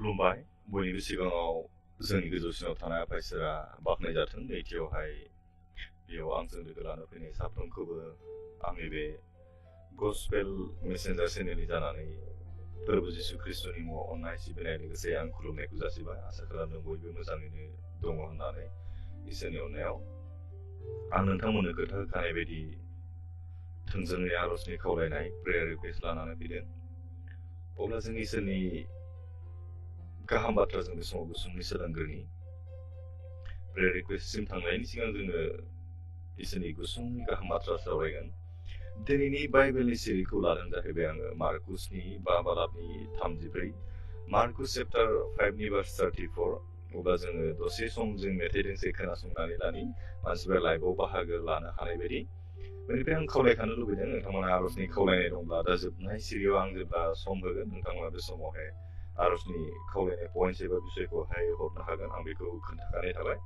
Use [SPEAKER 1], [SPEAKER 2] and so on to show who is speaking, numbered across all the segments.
[SPEAKER 1] खुलुमबाय बयनिबो सिगाङाव जोंनि गोजौसिनाव थानाय आफा इसोरा बाख्नाय जाथों। नैथियावहाय बेयाव आंजों लोगो लानो फैनाय साफ्रोमखौबो आंनि बे गस्पेल मेसेन्जार चेनेलनि जानानै फोरबो जिसु ख्रिस्ट'नि मुङाव अननाय सिबिनाय लोगोसे आं खुलुमनायखौ जासिबाय। आसा खालामदों बयबो मोजाङैनो दङ होननानै इसोरनि अननायाव आं नोंथांमोननो खोथा होखानाय बायदि थोंजोङै आर'जनि खावलायनाय प्रेयार रिकुवेस्ट लानानै फैदों। अब्ला जों इसोरनि गाहाम बाथ्रा जों बे समाव गुसुङै सोलोंग्रोनि। प्रेयार रिकुवेस्टसिम थांनायनि सिगां जोङो इसोरनि गुसुङै गाहाम बाथ्रा सावरायगोन। दिनैनि बाइबेलनि सिरिखौ लादों जाहैबाय आङो मार्कुसनि 5 बालाबनि 34, मार्कुस चेप्टार 5नि भार्स 34। अब्ला जोङो दसे सम जों मेथाइ दोंसे खोनासंनानै लानि, मानसिफ्रा लाइभआव बाहागो लानो हानाय बायदि। बेनिफ्राय आं खावलायखानो लुबैदों, नोंथांमोना आर'जनि खावलायनाय दंब्ला दा जोबनाय सिरियाव आं जेब्ला सम होगोन नोंथांमोना बे समावहाय आर'जनि खावलायनाय पइन्टस एबा बिसयखौहाय हरनो हागोन। आं बेखौ खोन्थाखानाय थाबाय।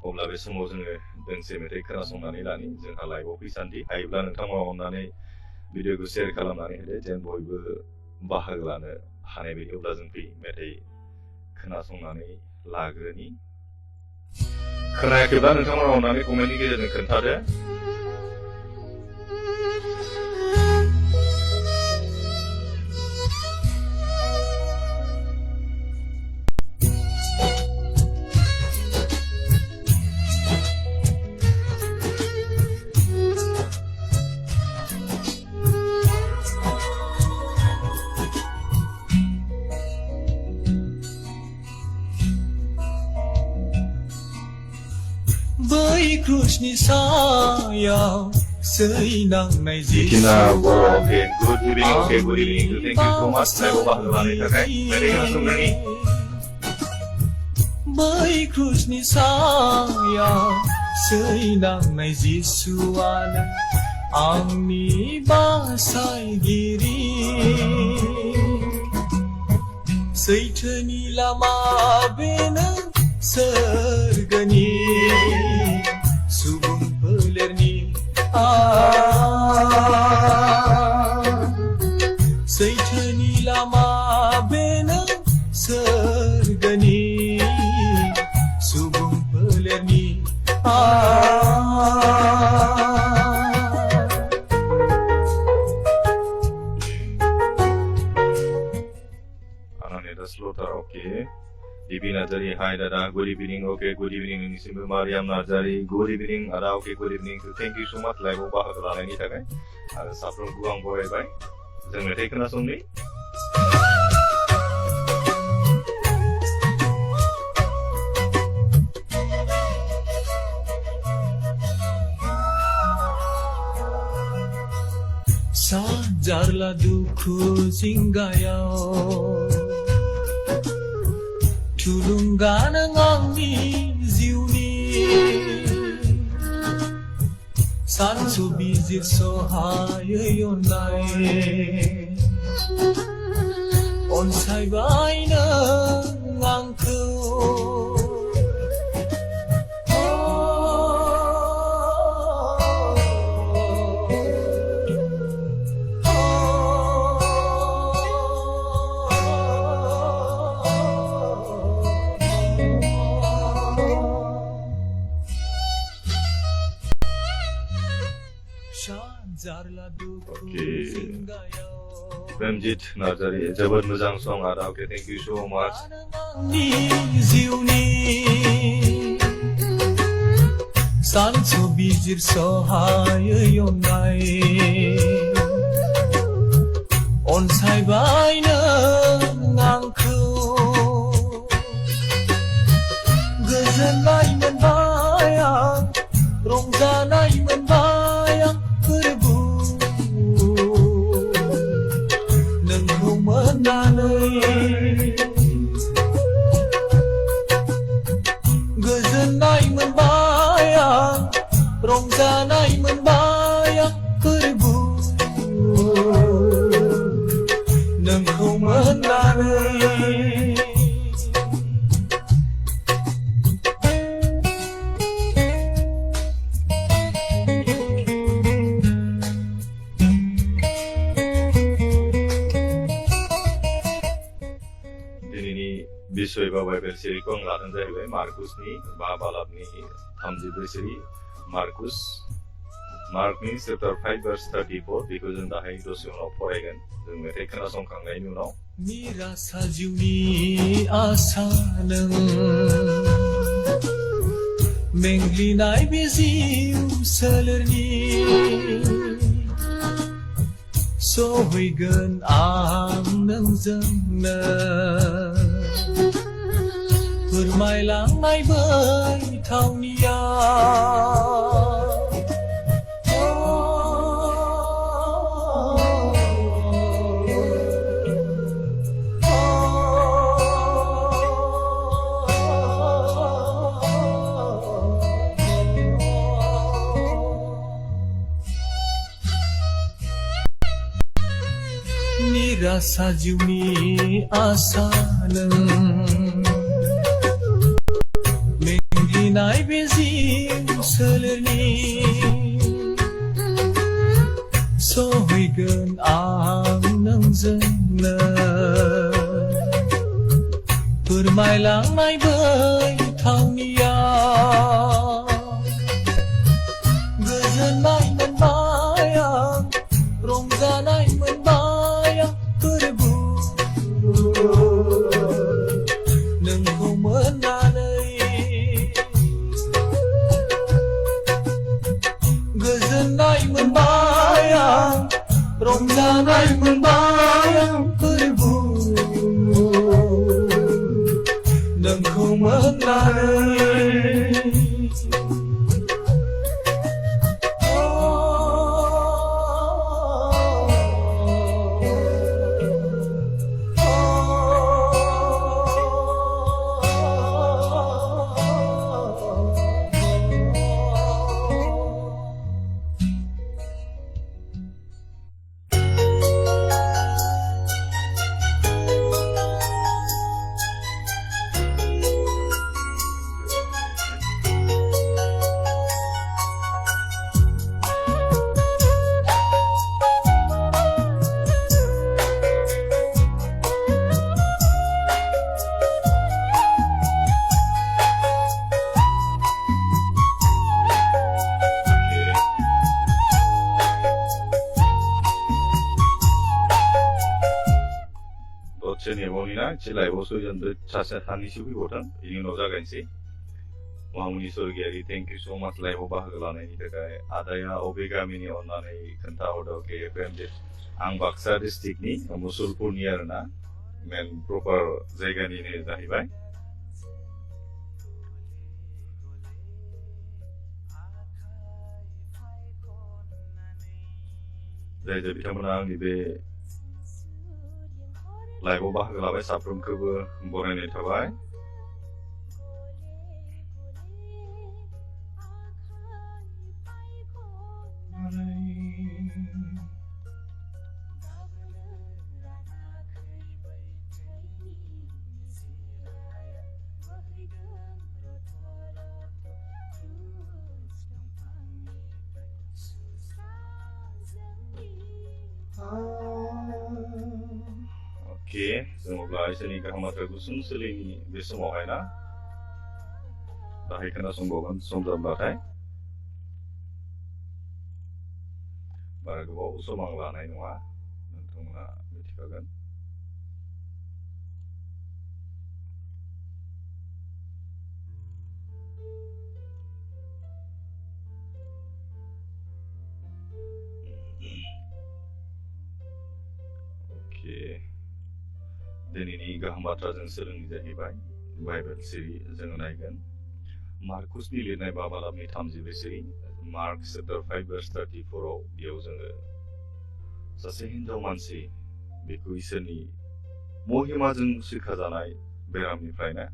[SPEAKER 1] अब्ला बे समाव जोङो दोंसे मेथाइ खोनासंनानै लानि। जोंहा लाइभआव फैसान्दि हायोब्ला नोंथांमोना अननानै भिडिअखौ शेयार खालामनानै होदो, जेन बयबो बाहागो लानो हानाय बायदि। अब्ला जों बे मेथाइ खोनासंनानै लाग्रोनि। खोनायाखैब्ला नोंथांमोना अननानै कमेन्टनि गेजेरजों खोन्थादो।
[SPEAKER 2] बै क्रुसनि सायाव सैनांनाय
[SPEAKER 1] जिखिना okay good evening thank you so much लाइभआव बाहागो लानायनि थाखाय। मेथाइ खोनासंनायनि
[SPEAKER 2] बै क्रुसनि सायाव सैनांनाय जिसुआनो आंनि बासायगिरि, सैथोनि लामा बेनो सोरगोनि सुबुं फोलेरनि सैथोनि लामा बेनो सोरगोनि सुबुं फोलेरनि
[SPEAKER 1] आंना स्ल'टार अके। दिबि नार्जारि हाय दादा, गुड इभिनिं। अके good evening नोंनिसिमबो। Mariam Narzary good इभिनिं आदा। अके good evening. Thank you so much लाइभआव बाहागो लानायनि थाखाय आरो साफ्रोमखौ आं बरायबाय। जों मेथाइ खोनासंनि।
[SPEAKER 2] सानजारला दुखु जिंगायाव थुलुंगा नों आंनि जिउनि, सानसु बिजिर सहायै अननाय अनसायबाय नों आंखौ।
[SPEAKER 1] रन्जित नार्जारि जोबोद मोजां सं आदा। अके थेंक इउ सो माच।
[SPEAKER 2] जिउनि सानसु बिजिर सहायै अननाय अनसायबाय नों आंखौ। गोजोननाय मोनबाय आं, रंजानाय मोनबाय आं फोरबु नोंखौ मोननानै। गोजोननाय मोनबाय आं, रंजानाय मोनबाय आं फोरबु
[SPEAKER 1] बिसय बा बाइबेल सिरिखौ आं लादों जाहैबाय मार्कुसनि बा बालाबनि 34 सिरि मार्कनि चैप्टार 5 verse 34 बेखौ जों दाहाय दसे उनाव फरायगोन जों मेथाइ खोनासंखांनायनि उनाव
[SPEAKER 2] निरासा जिउनि आसा नों मेंग्लिनाय बे जिउ सोलेरनि सहैगोन आं नोंजोंनो फोरमायलांनाय बै थावनिया निरासा जिउनि आसा नों मेंग्लिनाय बे जिउ सोलेरनि सहैगोन आं नोंजोंनो फोरमायलांनाय बै थावनिया गोजोननाय मोनबाय आं रंजानाय मोनबाय आं फोरबु नोंखौ मोननानै गोजोननाय मोनबाय आं रंजानाय मोनबाय आं फोरबु नोंखौ मोननानै
[SPEAKER 1] एसे लाइभआव सयजनबो सानैसो फैबावदों बेनि उनाव जागायनोसै महामुनि Swargiary thank you so much लाइभआव बाहागो लानायनि थाखाय आदाया अबे गामिनि अननानै खोन्थाहरदो KFM आं बाक्सा डिस्ट्रिक्टनि मुसलपुरनि आरोना मेन प्रपार जायगानिनो जाहैबाय जाय बिथांमोना आंनि बे लाइभआव बाहागो लाबाय साफ्रोमखौबो बरायनाय थाबाय Oke, semoga isini kahamatra gusun selingi besumahay na. Dahil ka na sumbukan sumdam batay. Baragawa usumang lanay nwa. Nantong na mitikagan. Oke. दिनैनि गाहाम बाथ्राजों सोलोंनाय जाहैबाय बाइबेल सिरि जों नायगोन मार्कुसनि लिरनाय बा बालाबनि 34 सिरि मार्क चैप्टार 5 verse 34 आव बेयाव जोङो सासे हिनजाव मानसि बेखौ इसोरनि महिमाजों सोखाजानाय बेरामनिफ्रायनो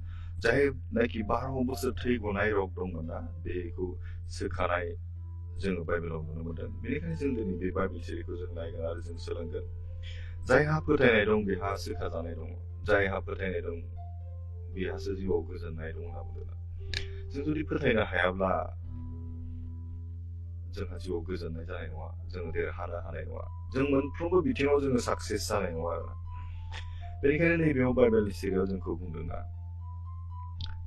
[SPEAKER 1] जायनाखि 12 बोसोर थै गनाय रग दंमोन ना बेखौ सोखानाय जोङो बाइबेलाव नुनो मोनदों बेनिखायनो जों दिनै बे बाइबेल सिरिखौ जों नायगोन आरो जों सोलोंगोन जायहा फोथायनाय दं बेहा सोखाजानाय दं जायहा फोथायनाय दं बेहासो जिउआव गोजोननाय दं होनना बुंदों जों जुदि फोथायनो हायाब्ला जोंहा जिउआव गोजोननाय जानाय नङा जों देरहानो हानाय नङा जों मोनफ्रोमबो बिथिङाव जोङो साक्सेस जानाय नङा आरो बेनिखायनो नैबेयाव बाइबेलनि सिरियाव जोंखौ बुंदों ना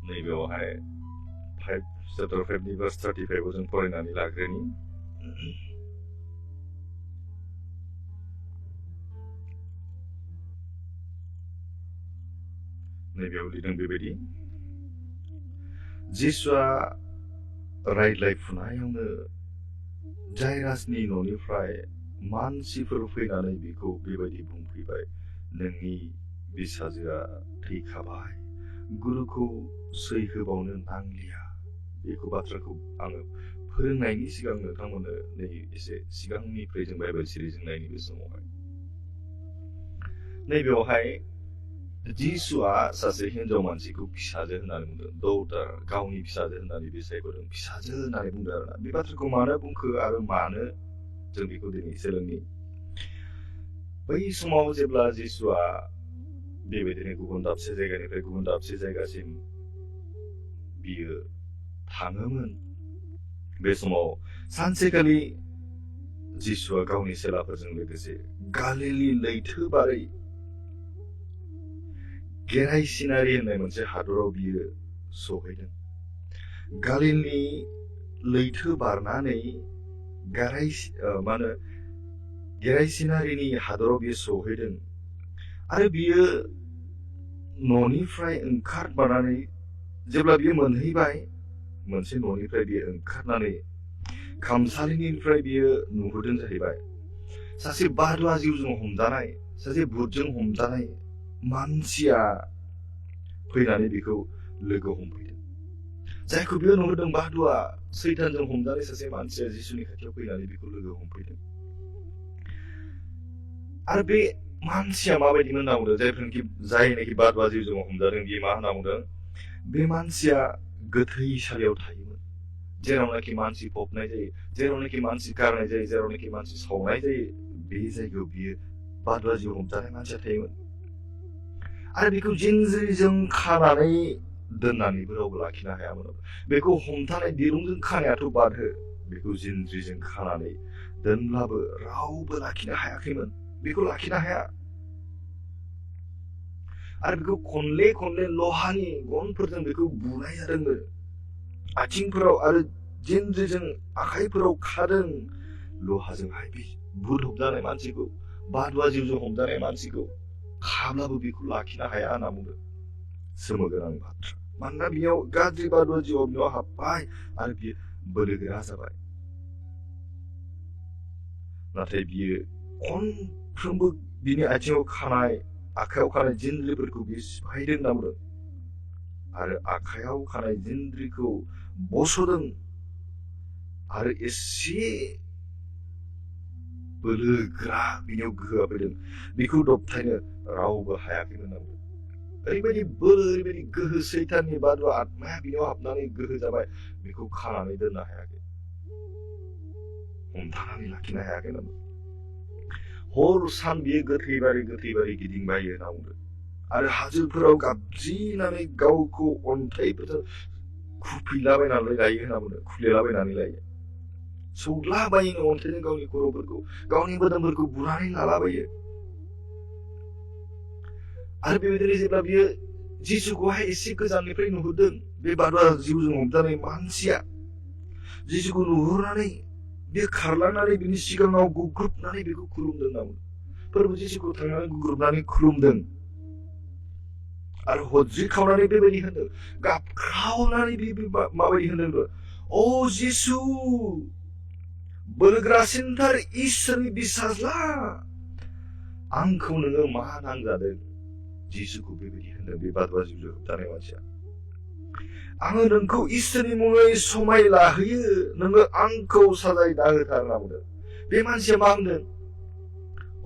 [SPEAKER 1] नैबेयावहाय 5 chapter 5 verse 35 जों फरायनानै लाग्रोनि नैबेयाव लिरदों बेबायदि जिसुआ रायज्लायफुनायावनो जायरासनि न'निफ्राय मानसिफोर फैनानै बिखौ बेबायदि बुंफैबाय नोंनि बिसाजोआ थैखाबाय गुरुखौ सै होबावनो नांलिया बेखौ बाथ्राखौ आङो फोरोंनायनि सिगां नोंथांमोननो नै एसे सिगांनिफ्राय जों बाइबेल सिरिजों नायनि बे समावहाय नैबेयावहाय जिसुआ सासे हिनजाव मानसिखौ फिसाजो होननानै बुंदों डटार गावनि फिसाजो होननानै बे सायख'दों फिसाजो होननानै बुंदों आरोना बे बाथ्राखौ मानो बुंखो आरो मानो जों बेखौ दिनै सोलोंनि बै समाव जेब्ला जिसुआ बेबायदिनो गुबुन दाबसे जायगानिफ्राय गुबुन दाबसे जायगासिम बियो थाङोमोन बे समाव सानसेखालि जिसुआ गावनि सेलाफोरजों लोगोसे गालिली लैथो बारै गेरासिनारि होननाय मोनसे हादराव बियो सहैदों गालिली लैथो बारनानै गेरासिनारिनि हादराव बियो सहैदों आरो बियो न'निफ्राय ओंखारबोनानै जेब्ला बियो मोनहैबाय मोनसे न'निफ्राय बियो ओंखारनानै खामसालिनिफ्राय बियो नुहुरदों जाहैबाय सासे बादुवा जिउजों हमजानाय सासे भुतजों हमजानाय मानसिया फैनानै बिखौ लोगो हमफैदों जायखौ बियो नुहुरदों बादुवा सैतानजों हमजानाय सासे मानसिया जिसुनि खाथियाव फैनानै बिखौ लोगो हमफैदों आरो बे मानसिया माबायदि होनना बुंदों जायनाखि बादुवा जिउजों हमजादों बियो मा होनना बुंदों बे मानसिया गोथैसालियाव थायोमोन जेरावनाखि मानसि फबनाय जायो जेरावनाखि मानसि गारनाय जायो जेरावनाखि मानसि सावनाय जायो बे जायगायाव बियो बादुवा जिउ हमजानाय मानसिया थायोमोन आरो बेखौ जिनज्रिजों खानानै दोननानैबो रावबो लाखिनो हायामोन बेखौ हमथानाय दिरुंजों खानायाथ' बादहो बेखौ जिनज्रिजों खानानै दोनब्लाबो रावबो लाखिनो हायाखैमोन बेखौ लाखिनो हाया आरो बेखौ खनले खनले लहानि गनफोरजों बेखौ बुनाय जादोंमोन आथिंफोराव आरो जिनज्रिजों आखाइफोराव खादों लहाजोंहाय बे भुत हमजानाय मानसिखौ बादुवा जिउजों हमजानाय मानसिखौ खाब्लाबो बेखौ लाखिनो हाया होनना बुंदों सोमोगोनां बाथ्रा मानोना बेयाव गाज्रि बादुवा जिउआव बेयाव हाबबाय आरो बियो बोलोगोरा जाबाय नाथाय बियो खनफ्रोमबो बिनि आथिङाव खानाय आखायाव खानाय जिनज्रिफोरखौ बियो सिफायदों होनना बुंदों आरो आखायाव खानाय जिनज्रिखौ बस'दों आरो एसे बोलोगोरा बिनियाव गोहोआ फैदों बेखौ दबथायनो रावबो हायाखैमोन होनना बुंदों ओरैबायदि बोलो ओरैबायदि गोहो सैताननि बादुवा आत्माया बिनियाव हाबनानै गोहो जाबाय बेखौ खानानै दोननो हायाखै हमथानानै लाखिनो हायाखै होनना बुंदों हर सान बियो गोथै बारि गिदिंबायो होनना बुंदों आरो हाजोफोराव गाबज्रिनानै गावखौ अन्थाइफोरजों खुफैलाबायनानै लायो होनना बुंदों खुलेलाबायनानै लायो सौलाबायो अन्थाइजों गावनि खर'फोरखौ गावनि मोदोमफोरखौ बुनानै लालाबायो आरो बेबायदिनो जेब्ला बियो जिसुखौहाय एसे गोजाननिफ्राय नुहुरदों बे बादुवा जिउजों हमजानाय मानसिया जिसुखौ नुहुरनानै बे खारलांनानै बिनि सिगाङाव गुग्रुबनानै बेखौ खुलुमदों होनना बुंदों फोरबो जिसुखौ थांनानै गुग्रुबनानै खुलुमदों आरो हज्रिखावनानै बेबायदि होनदों गाबख्रावनानै माबायदि होनदों अ जिसु बोलोग्रासिनथार इसोरनि बिसाज्ला आंखौ नोङो मा नांजादों जिसुखौ बेबायदि होनदों बे बादुवा जिउजों होबथानाय मानसिया आङो नोंखौ इसोरनि मुङै समाय लाहोयो नोङो आंखौ साजाय दाहोथार होनना बुंदों बे मानसिया मा होनदों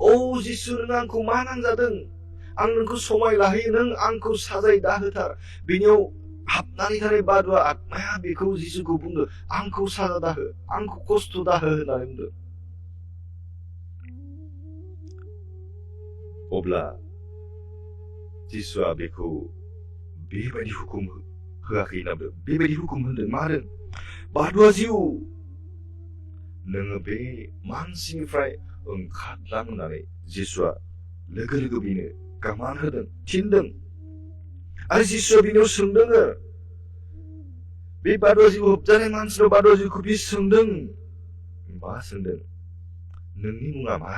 [SPEAKER 1] औ जिसु नों आंखौ मा नांजादों आं नोंखौ समाय लाहोयो नों आंखौ साजाय दाहोथार बेनियाव हाबनानै थानाय बादुवा आत्माया बेखौ जिसुखौ बुंदों आंखौ साजा दाहो आंखौ खस्थ' दाहो होननानै बुंदों अब्ला जिसुआ बेखौ बेबायदि हुकुम होआखै होनना बुंदों बेबायदि हुकुम होनदों मा होदों बादुवा जिउ नोङो बे मानसिनिफ्राय ओंखारलां होननानै जिसुआ लोगो लोगो बेनो गामान होदों थिनदों आरो जिसुआ बिनियाव सोंदों बे बादुवा जिउ होबजानाय मानसिनाव बादुवा जिउखौ बि सोंदों मा सोंदों नोंनि मुङा मा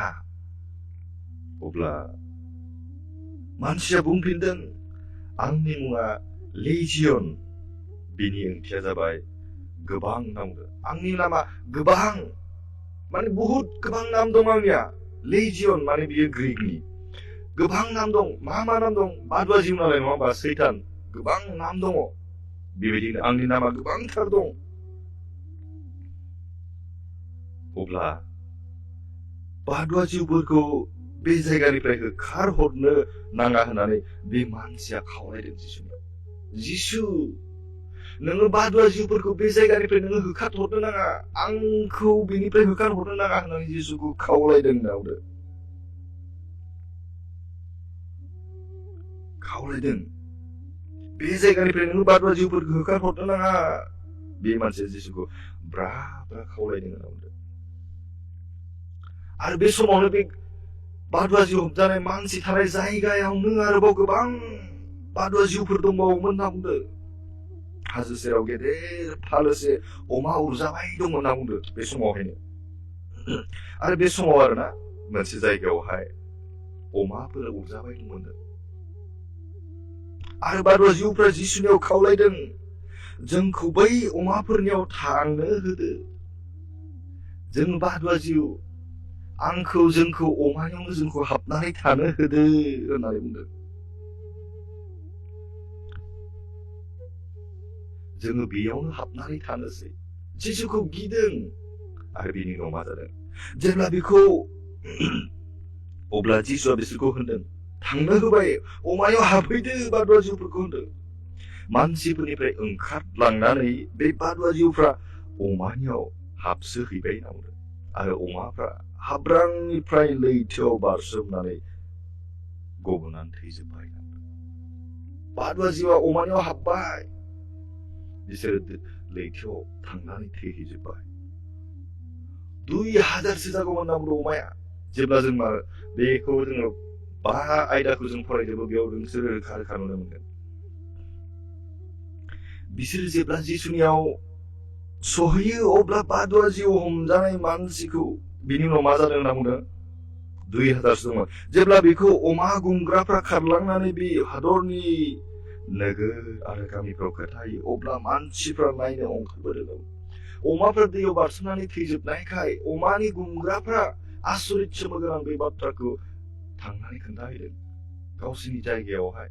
[SPEAKER 1] अब्ला मानसिया बुंफिनदों आंनि मुङा लेजियन बिनि ओंथिया जाबाय गोबां नाम आंनि नामा गोबां माने बहुत गोबां नाम दं आंनिया लेजियन माने बियो ग्रीकनि गोबां नाम दं मा नाम दं बादुवा जिउ नालाय नङा होमबा सैतान गोबां नाम दङ बेबायदिनो आंनि नामा गोबांथार दं अब्ला बादुवा जिउफोरखौ बे जायगानिफ्राय होखारहरनो नाङा होननानै बे मानसिया खावलायदों जिसुनियाव जिसु नोङो बादुवा जिउफोरखौ बे जायगानिफ्राय नोङो होखारहरनो नाङा आंखौ बेनिफ्राय होखारहरनो नाङा होननानै जिसुखौ खावलायदों नावदो खावलायदों बे जायगानिफ्राय नोङो बादुवा जिउफोरखौ होखारहरनो नाङा बे मानसिया जिसुखौ ब्रा ब्रा खावलायदों नावदो आरो बे समावनो बे बादुवा जिउ होबजानाय मानसि थानाय जायगायावनो आरोबाव गोबां बादुवा जिउफोर दंबावोमोन होनना बुंदों हाजो सेराव गेदेर फालोसे अमा उरजाबाय दंमोन होनना बुंदों बे समावहायनो आरो बे समाव आरोना मोनसे जायगायावहाय अमाफोर उरजाबाय दंमोन आरो बादुवा जिउफ्रा जिसुनियाव खावलायदों जोंखौ बै अमाफोरनियाव थांनो होदो जों बादुवा जिउ आंखौ जोंखौ अमायावनो जोंखौ हाबनानै थानो होदो होननानै बुंदों जोङो बेयावनो हाबनानै थानोसै जिसुखौ गिदों आरो बिनि उनाव मा जादों जेब्ला बेखौ अब्ला जिसुआ बिसोरखौ होनदों थांनो होबाय अमायाव हाबहैदो बादुवा जिउफोरखौ होनदों मानसिफोरनिफ्राय ओंखारलांनानै बे बादुवा जिउफ्रा अमानियाव हाबसोहैबाय होनना बुंदों आरो अमाफ्रा हाब्रांनिफ्राय लैथोआव बारसोमनानै गबनानै थैजोब्बाय बादुवा जिउआ अमानियाव हाबबाय बिसोरो लैथोआव थांनानै थैहैजोब्बाय 2000सो जागौमोन होनना बुंदों अमाया जेब्ला जों बेखौ जोङो 5 आयदाखौ जों फरायजोबो बेयाव नोंसोरो रोखा रोखा नुनो मोनगोन बिसोरो जेब्ला जिसुनियाव सहैयो अब्ला बादुवा जिउ हमजानाय मानसिखौ बिनि उनाव मा जादों होनना बुंदों 2000सो दंमोन जेब्ला बेखौ अमा गुमग्राफ्रा खारलांनानै बे हादरनि नोगोर आरो गामिफ्राव खोथायो अब्ला मानसिफ्रा नायनो ओंखारबोदों अमाफोर दैयाव बारसोमनानै थैजोबनायखाय अमानि गुमग्राफ्रा आसरित सोमोगोनां बे बाथ्राखौ थांनानै खोन्थाहैदों गावसोरनि जायगायावहाय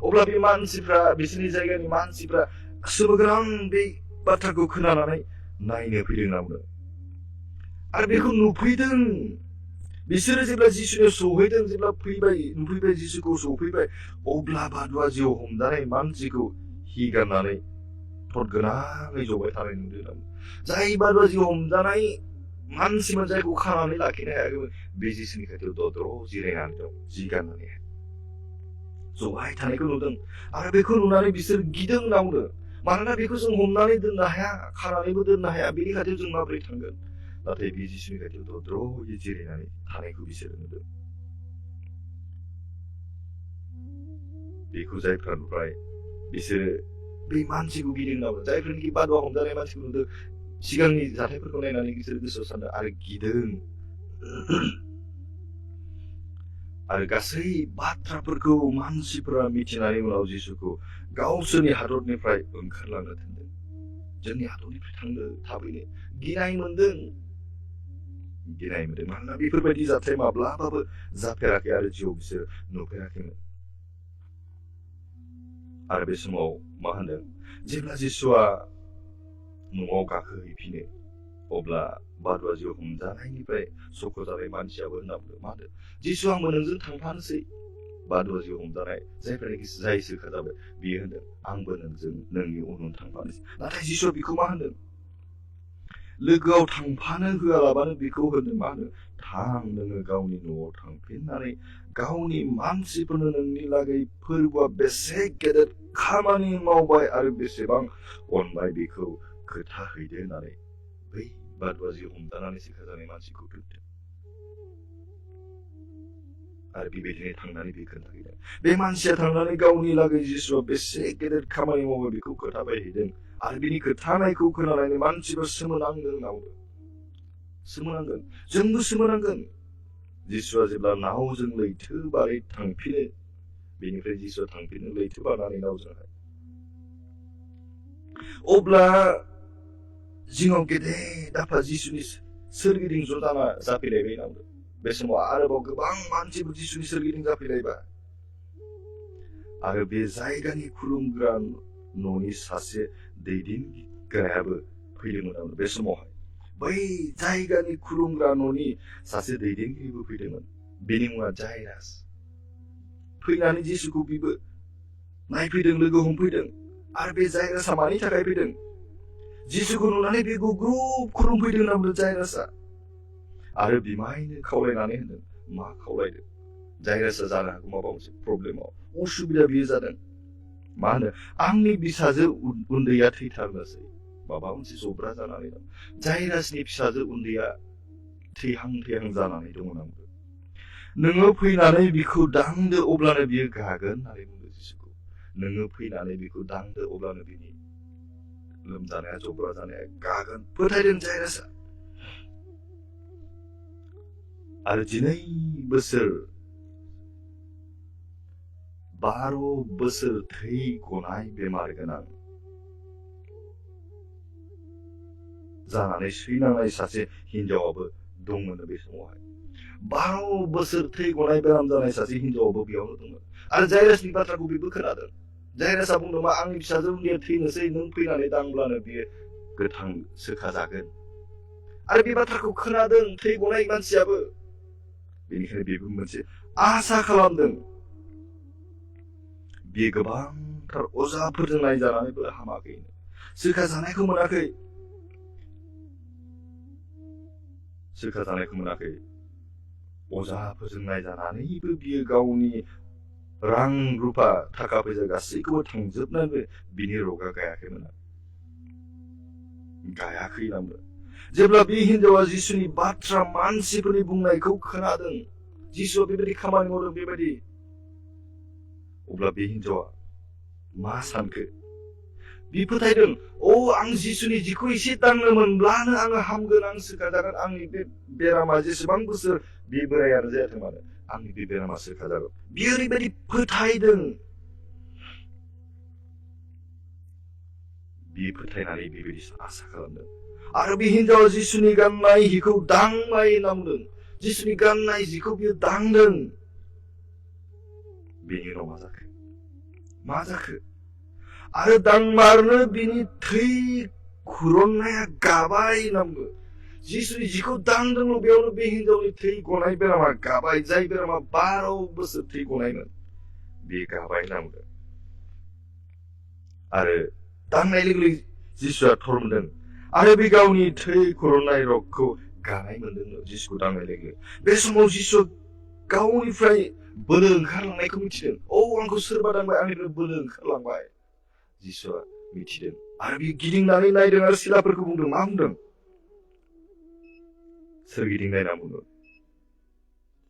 [SPEAKER 1] अब्ला बे मानसिफ्रा बिसोरनि जायगानि मानसिफ्रा सोमोगोनां बे बाथ्राखौ खोनानानै नायनो फैदों होनना बुंदों आरो बेखौ नुफैदों बिसोरो जेब्ला जिसुनियाव सहैदों जेब्ला नुफैबाय जिसुखौ सफैबाय अब्ला बादुवा जिउ हमजानाय मानसिखौ हि गाननानै थदगोनाङै जबाय थानाय नुदों जाय बादुवा जिउ हमजानाय मानसिमोन जायखौ खानानै लाखिनो हायाखैमोन बे जिसुनि खाथियाव दद्र जिरायनानै दं जि गाननानै जबाय थानायखौ नुदों आरो बेखौ नुनानै बिसोर गिदों होनना बुंदों मानोना बेखौ जों हमनानै दोननो हाया खानानैबो दोननो हाया बेनि खाथियाव जों माबोरै थांगोन नाथाय बे जिसुनि खाथियाव दद्र'यै जिरायनानै थानायखौ बिसोरो नुदों बेखौ जायफ्रा नुबाय बिसोरो बे मानसिखौ गिदों होनना बुंदों जायफोरनिखि बादुवा हमजानाय मानसिखौ नुदों सिगांनि जाथायफोरखौ नायनानै बिसोरो गोसोआव सानदों आरो गिदों आरो गासै बाथ्राफोरखौ मानसिफोरा मिथिनानै उनाव जिसुखौ गावसोरनि हादरनिफ्राय ओंखारलांनो थिनदों जोंनि हादरनिफ्राय थांनो थाबैनो गिनाय मोनदों मानोना बेफोरबायदि जाथाय माब्लाबाबो जाफेराखै आरो जिउआव बिसोर नुफेराखैमोन आरो बे समाव मा होनदों जेब्ला जिसुआ न'आव गाखोहैफिनो अब्ला बादुवा जिउ हमजानायनिफ्राय सख'जानाय मानसियाबो होनना बुंदों मा होनदों जिसु आंबो नोंजों थांफानोसै बादुवा जिउ हमजानाय जायफोरनिखि जाय सोखाजाबाय बियो होनदों आंबो नोंजों नोंनि उन उन थांफानोसै नाथाय जिसुआ बेखौ मा होनदों लोगोआव थांफानो होआलाबानो बेखौ होनदों मा होनो थां नोङो गावनि न'आव थांफिननानै गावनि मानसिफोरनो नोंनि लागै फोरबोआ बेसे गेदेर खामानि मावबाय आरो बेसेबां अनबाय बेखौ खोथाहैदो होननानै बै बादुवा जिउ हमजानानै सोखाजानाय मानसिखौ बुंदों आरो बेबायदिनो थांनानै बे खोन्थाहैदों। बे मानसिया थांनानै गावनि लागै जिसुआ बेसे गेदेर खामानि मावो बेखौ खोन्थाबाय हैदों आरो बिनि खोथानायखौ खोनानानै मानसिफोरा सोमोनांदों होनना बुंदों। सोमोनांगोन, जोंबो सोमोनांगोन। जिसुआ जेब्ला नावजों लैथो बारै थांफिनो, बेनिफ्राय जिसुआ थांफिनो लैथो बारनानै नावजोंहाय, अब्ला जिङाव गेदेर दाफा जिसुनि सोरगिदिं ज' जाफैलायबाय होनना बुंदों। बे समाव आरोबाव गोबां मानसिफोर जिसुनि सोरगिदिं जाफैलायबाय आरो बे जायगानि खुलुमग्रा न'नि सासे दैदेनगिरियाबो फैदोंमोन। बे समावहाय बै जायगानि खुलुमग्रा न'नि सासे दैदेनगिरिबो फैदोंमोन। बेनि मुङा जायरास। फैनानै जिसुखौ बिबो नायफैदों, लोगो हमफैदों। आरो बे जायरासआ मानि थाखाय फैदों? जिसुखौ नुनानै बे गुग्रुब खुलुमफैदों होनना बुंदों जायरासआ। आरो बिमायनो खावलायनानै होनदों। मा खावलायदों? जायरासआ जानो हागौ माबा मोनसे प्रब्लेमाव उसुबिदा बियो जादों। मा होनो? आंनि फिसाजो उन्दैया थैथारनोसै, माबा मोनसे जब्रा जानानै दं। जायरासनि फिसाजो उन्दैया थैहां जानानै दङ होनना बुंदों। नोङो फैनानै बिखौ दांदो, अब्लानो बियो गागोन होननानै बुंदों जिसुखौ। नोङो फैनानै बिखौ दांदो, अब्लानो बिनि लोमजानाया, जब्रा जानाया गागोन। फोथायदों जायरासआ। आरो 12 बोसोर थै गनाय बेमार गोनां जानानै सैनांनाय सासे हिनजावाबो दंमोन बे समावहाय। 12 बोसोर थै गनाय बेराम जानाय सासे हिनजावाबो बेयावनो दंमोन। आरो जायरासनि बाथ्राखौ बेबो खोनादों। जायरासआ बुंदों, मा आंनि फिसाजो उन्दैया थैनोसै, नों फैनानै दांब्लानो बियो गोथां सोखाजागोन। आरो बे बाथ्राखौ खोनादों थै गनाय मानसियाबो। बेनिखायनो बेबो मोनसे आसा खालामदों। बियो गोबांथार अजाफोरजों नायजानानैबो हामाखै, सोखाजानायखौ मोनाखै। अजाफोरजों नायजानानैबो बियो गावनि रां रुफा थाखा फैसा गासैखौबो थांजोबनानैबो बिनि रगा गायाखैमोन। गायाखै होनना। जेब्ला बे हिनजावा जिसुनि बाथ्रा, मानसिफोरनि बुंनायखौ खोनादों, जिसुआ बेबायदि खामानि मावदों बेबायदि, अब्ला बे हिनजावा मा सानखो? बि फोथायदों, आं जिसुनि जिखौ एसे दांनो मोनब्लानो आङो हामगोन, आं सोखाजागोन। आंनि बे बेरामा जेसेबां बोसोर बे बोरायानो जायाथों मानो, आंनि बे बेरामा सोखाजागोन। बियो ओरैबायदि फोथायदों। बियो फोथायनानै बेबायदि आसा खालामदों। आरो बे हिनजावा जिसुनि गाननाय हिखौ दांबाय होनना बुंदों। जिसुनि गाननाय जिखौ बियो दांदों। बेनि उनाव मा जाखो? आरो दांमारनो बिनि थै खुरननाया गाबाय होनना बुङो। जिसुनि जिखौ दांदोंल', बेयावनो बे हिनजावनि थै गनाय बेरामा गाबाय। जाय बेरामा 12 बोसोर थै गनायमोन, बे गाबाय होनना बुंदों। आरो दांनाय लोगो लोगो जिसुआ थर मोनदों आरो बे गावनि थै खुरननाय रगखौ गानाय मोनदों। जिसुखौ दांनाय लोगो बे समाव जिसुआ गावनिफ्राय बोलो ओंखारलांनायखौ मिथिदों। आंखौ सोरबा दांबाय, आंनिफ्राय बोलो ओंखारलांबाय। जिसुआ मिथिदों आरो बे गिदिंनानै नायदों आरो सिलाफोरखौ बुंदों। मा बुंदों? सोरगिदिं नायना बुंदों।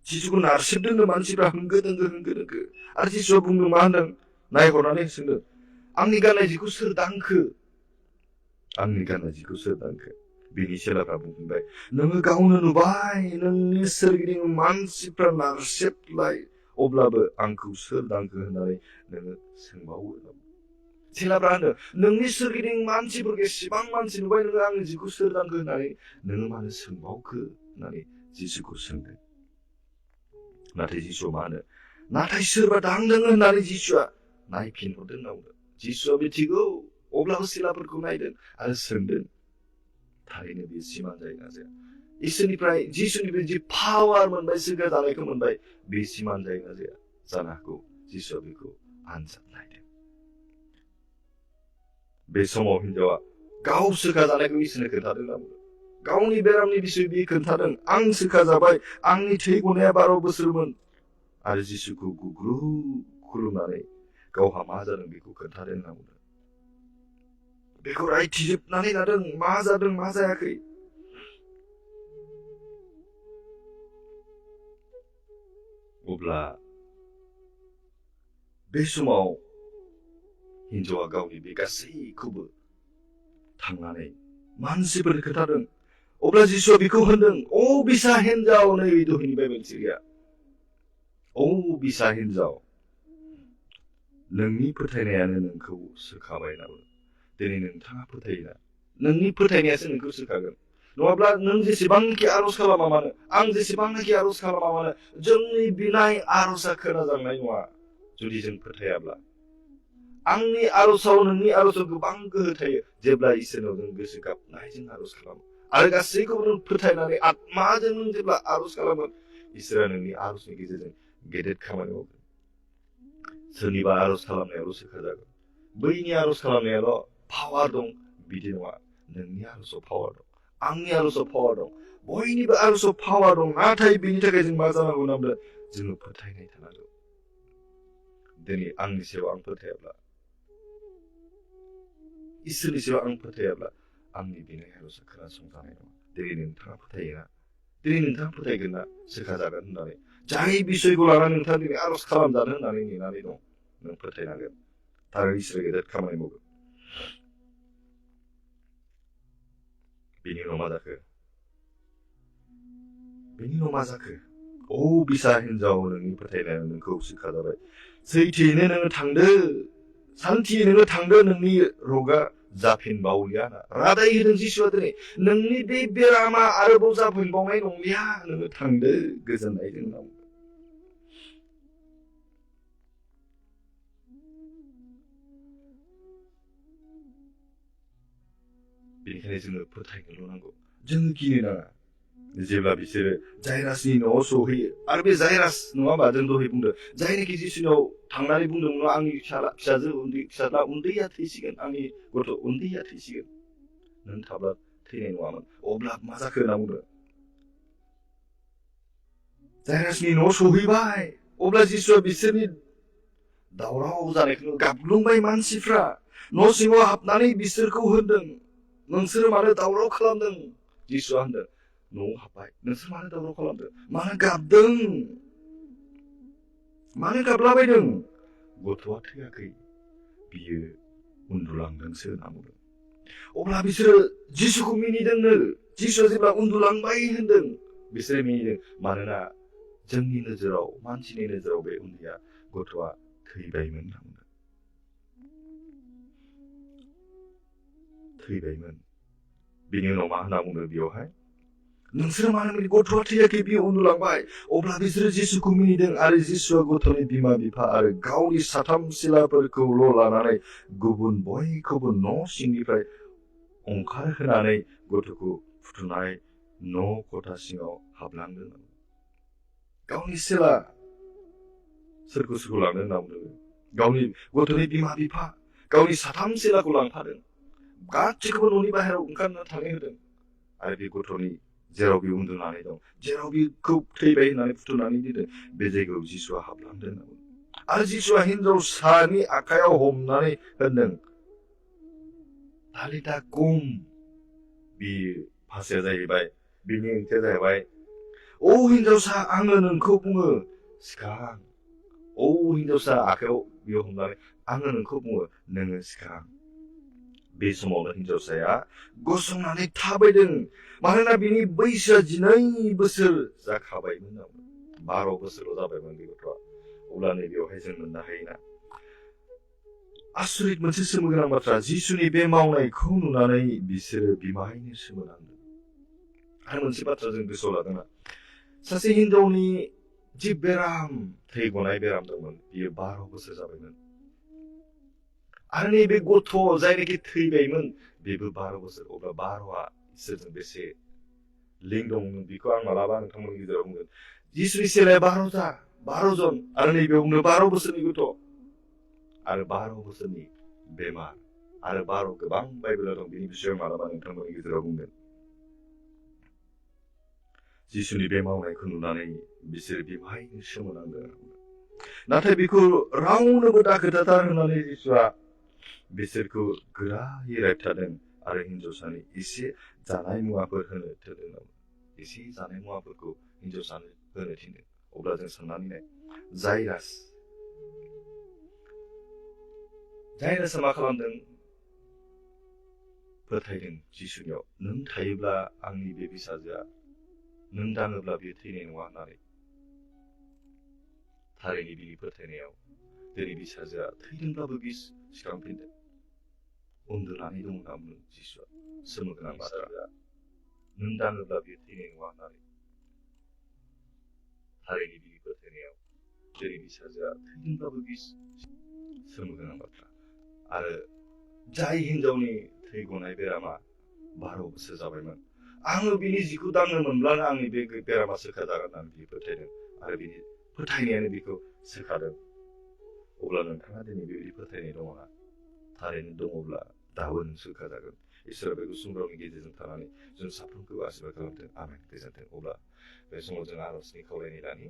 [SPEAKER 1] जिसुखौ नारसिबदों मानसिफ्रा होंगो दोंगो। आरो जिसुआ बुंदों, मा होनदों? नायहरनानै सोंदों, आंनि गाननाय जिखौ सोर दांखो? आंनि गाननाय जिखौ सोर दांखो? बिनि चेलाफ्रा बुंबाय, नोङो गावनो नुबाय, नोंनि सोरगिदिं मानसिफ्रा नारसिबलाय, अब्लाबो आंखौ सोर दांखो होननानै नोङो सोंबावो। चेलाफ्रा होनदों, नोंनि सोरगिदिं मानसिफोरखौ एसेबां मानसि नुबाय, नोङो आंनि जिखौ सोर दांखो होननानै नोङो मानो सोंबावखो होननानै जिसुखौ सोंदों। नाथाय जिसुआ मा होनो? नाथाय सोरबा दांदों होननानै जिसुआ नायफिनहरदों होनना बुंदों। जिसुआ मिथिगौ, अब्लाबो सिलाफोरखौ नायदों आरो सोंदों, थारैनो बे सिमान जायो ना जाया? इसोरनिफ्राय, जिसुनिफ्राय जि पावार मोनबाय, सोगा जानायखौ मोनबाय, बे सिमान जायो ना जाया? जानो हागौ जिसुआ बेखौ आनजाद नायदों। बे समाव हिनजावा गाव सोखा जानायखौ इसोरनो खोन्थादों होनना बुंदों। गावनि बेरामनि बिसय बियो खोन्थादों। आं सोखा जाबाय, आंनि थै गनाया 12 बोसोरमोन। आरो जिसुखौ गुग्रु खुलुमनानै गावहा मा जादों बेखौ खोन्थादों होनना बुंदों। बेखौ रायथिजोबनानै लादों, मा जादों मा जायाखै। अब्ला बे समाव हिन्जावा गावनि बे गासैखौबो थांनानै मानसिफोर खोन्थादों। अब्ला जिसुआ बिखौ होनदों, "अ बिसा हिन्जाव," नै दहायनि बाइबेल थिरिया, "अ बिसा हिन्जाव, नोंनि फोथायनायानो नोंखौ सोखाबाय नामा? दिनै नोंथाङा फोथायोना? नोंनि फोथायनायासो नोंखौ सोखागोन। नङाब्ला नों जेसेबांखि आर'ज खालामा मानो, आं जेसेबांखि आर'ज खालामा मानो, जोंनि बिनाय आर'जआ खोनाजानाय नङा जुदि जों फोथायाब्ला। आंनि आर'जआव नोंनि आर'जआव गोबां गोहो थायो जेब्ला इसोरनाव जों गोसो गाबनायजों आर'ज खालामो आरो गासैखौबो नों फोथायनानै आत्माजों नों जेब्ला आर'ज खालामो, इसोरा नोंनि आर'जनि गेजेरजों गेदेर खामानि मावगोन। सोरनिबा आर'ज खालामनायावल' सोखाजागोन, बैनि आर'ज खालामनायाल' पावार दं बिदि नङा। नोंनि आर'जआव पावार दं, आंनि आर'जआव पावार दं, बयनिबो आर'जआव पावार दं। नाथाय बेनि थाखाय जों मा जानांगौ होनब्ला जोङो फोथायनाय थानांगौ। दिनै आंनि सायाव आं फोथायाब्ला, इसोरनि सायाव आं फोथायाब्ला, आंनि बिनाय आर'जआ खोनासंजानाय नङा। दिनै नोंथाङा फोथायोना? दिनै नोंथाङा फोथायगोन ना सोखाजागोन होननानै? जाय बिसयखौ लानानै नोंथाङा दिनै आर'ज खालामजानो होननानै नेनानै दं, नों फोथायनांगोन। थारै इसोरा गेदेर खामानि मावगोन। बेनि उनाव मा जाखो? बेनि उनाव मा जाखो? "अ बिसा हिन्जाव, नोंनि फोथायनाया नोंखौ सोखाजाबाय। सैथोयैनो नोङो थांदो, सान्थियै नोङो थांदो, नोंनि रगआ जाफिनबावलिया" रादाय होदों जिसुआ दिनै। नोंनि बे बेरामा आरोबाव जाफिनबावनाय नंलिया, नोङो थांदो गोजोननायजों होनना बुंदों। बेनिखायनो जोङो फोथायनोल' नांगौ, जोङो गिनो नाङा। जेब्ला बिसोरो जायरासनि न'आव सहैयो, आरो बे जायरास नङा होमबा, जों दहाय बुंदों, जायनाखि जिसुनाव थांनानै बुंदोंमोन, "आंनि फिसाज्ला उन्दैया थैसिगोन, आंनि गथ' उन्दैया थैसिगोन, नों थाब्ला थैनाय नङामोन।" अब्ला मा जाखो होनना बुंदों? जायरासनि न'आव सहैबाय। अब्ला जिसुआ बिसोरनि दावराव जानायखौ गाबग्लुंबाय। मानसिफ्रा न' सिङाव हाबनानै बिसोरखौ होनदों, "नोंसोरो मानो दावराव खालामदों?" जिसुआ होनदों, न'आव हाबबाय, "नोंसोर मानो दावराव खालामदों? मानो गाबदों? मानो गाबलाबायदों? गथ'आ थैयाखै, बियो उन्दुलांदोंसो" होनना बुंदों। अब्ला बिसोरो जिसुखौ मिनिदोंनो। जिसुआ जेब्ला उन्दुलांबाय होनदों, बिसोरो मिनिदों। मानोना जोंनि नोजोराव, मानसिनि नोजोराव बे उन्दैया गथ'आ थैबायमोन होनना बुंदों। थैबायमोन। बिनि उनाव मा होनना बुंदों बेयावहाय? "नोंसोरो मानो मिनिदों? गथ'आ थैयाखै, बियो उन्दुलांबाय." अब्ला बिसोरो जिसुखौ मिनिदों आरो जिसुआ गथ'नि बिमा बिफा आरो गावनि 3 सिलाफोरखौल' लानानै गुबुन बयखौबो न' सिंनिफ्राय ओंखारहोनानै गथ'खौ फुथुनाय न' खथा सिङाव हाबलांदों। गावनि सिला सोरखौ लांदों होनना बुंदों? गावनि गथ'नि बिमा बिफा, गावनि 3 सिलाखौ लांफादों। गासैखौबो न'नि बाहेरायाव ओंखारना थांनो होदों। आरो बे गथ'नि जेराव बे उन्दुनानै दं, जेराव बेखौ थैबाय होननानै फुथुनानै दोनदों, बे जायगायाव जिसुआ हाबलांदों होनना बुंदों। आरो जिसुआ हिन्जावसानि आखायाव हमनानै होनदों, "तालिता कुम", बे भाषाया जाहैबाय, बिनि ओंथिया जाहैबाय, "अ हिन्जावसा, आङो नोंखौ बुङो, सिखार।" "अ हिन्जावसा", आखायाव बेयाव हमनानै, "आङो नोंखौ बुङो, नोङो सिखार।" बे समावनो हिन्जावसाया गसंनानै थाबायदों। मानोना बिनि बैसोआ 12 बोसोर जाखाबायमोन। 12 बोसोरल' जाबायमोन बे गथ'आ। अब्ला नैबेयावहाय जों मोननो हायोना, आसरित मोनसे सोमोनांथाव बाथ्रा, जिसुनि बे मावनायखौ नुनानै बिसोरो बिमायैनो सोमोनांदों। आरो मोनसे बाथ्रा जों गोसोआव लादोंना, सासे हिन्जावनि जि बेराम, थै गनाय बेराम दंमोन, बियो 12 बोसोर जाबायमोन। आरो नैबे गथ' जायनाखि थैबायमोन, बेबो 12 बोसोर। अब्ला 12आ इसोरजों बेसे लिंक दं, बेखौ आं मालाबा नोंथांमोननि गेजेराव बुंगोन। जिसुनि सेलाया 12 जन, आरो नैबेयावनो 12 बोसोरनि गथ', आरो 12 बोसोरनि बेमार, आरो 12 गोबां बाइबेलाव दं। बेनि बिषयाव मालाबा नोंथांमोननि गेजेराव बुंगोन। जिसुनि बे मावनायखौ नुनानै बिसोर बिमायैनो सोमोनांदों। नाथाय बेखौ रावनोबो दाखोथाथार होननानै जिसुआ बिसोरखौ गोरायै रायथादों आरो हिन्जावसानि एसे जानाय मुवाफोर होनो थिनदों। एसे जानाय मुवाफोरखौ हिन्जावसानो होनो थिनदों। अब्ला जों साननानै नाय, 자이라스 मा खालामदों फोथायदों जिसुनियाव नों थायोब्ला आंनि बे फिसाजोआ नों दाङोब्ला बियो थैनाय नङा होननानै थारैनो बिनि फोथायनायाव दिनै फिसाजोआ थैदोंब्लाबो बि सिखांफिनदों उन्दुनानै दं होनना बुङो जिसुआ सोमोगोनां बाथ्रा नों दाङोब्ला बियो थैनाय नङा होननानै थारैनो बिनि फोथायनायाव दिनै फिसाजोआ थैदोंब्लाबो बि सोमोगोनां बाथ्रा आरो जाय हिनजावनि थै गनाय बेरामा 12 बोसोर जाबायमोन आङो बिनि जिखौ दांनो मोनब्लानो आंनि बे बेरामा सोखाजागोन होननानै बियो फोथायदों आरो बिनि फोथायनायानो बिखौ सोखादों अब्ला नोंथाङा दिनै बेबायदि फोथायनाय दङना थारैनो दङब्ला दाबो नों सोखाजागोन इसोरा बे गुसुं रावनि गेजेरजों थानानै जों साफ्रोमखौबो आशीर्बाद खालामथों आमेन गोजोन्थों अब्ला बे समाव जों आरजनि खावलायनाय लानि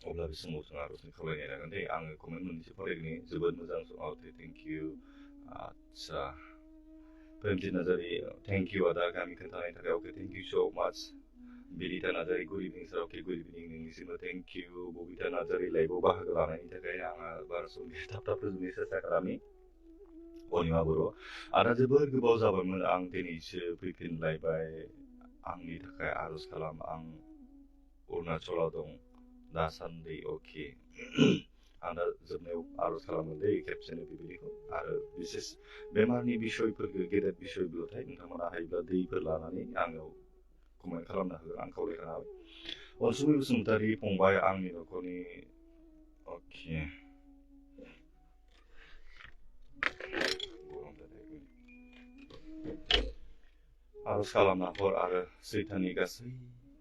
[SPEAKER 1] अब्ला बे समाव जों आरजनि खावलायनाय लागोन दे आङो कमेन्ट मोननैसो फरायगोन जोबोद मोजां थेंक इउ आदसा प्रेमजित नार्जारि थेंक इउ आदा गामि खोन्थानायनि थाखाय अके thank you so much Bilita Narzary good evening sir okay good evening नोंनिसिमबो थेंक इउ बबिता नार्जारि लाइभआव बाहागो लानायनि थाखाय आङो बारा सम थाब थाब फोजोबनो सेस्था खालामनि अनिमा बर' आदा जोबोर गोबाव जाबायमोन आं दिनैसो फैफिनलायबाय आंनि थाखाय आरज खालाम आं अरुणाचलाव दं दासान्दि अके आं दा जोबनायाव आरज खालामो दै खेबसेनो बेबायदिखौ आरो बिसेस बेमारनि बिसयफोरखौ गेदेर बिसयब्लाथाय नोंथांमोना हायोब्ला दैफोर लानानै आंनाव कमेन्ट खालामनो हागोन आं खावलायनो हाबाय अनसुमै बसुमतारि फंबाय आंनि न'खरनि अके आरज खालामना हर आरो सैताननि गासै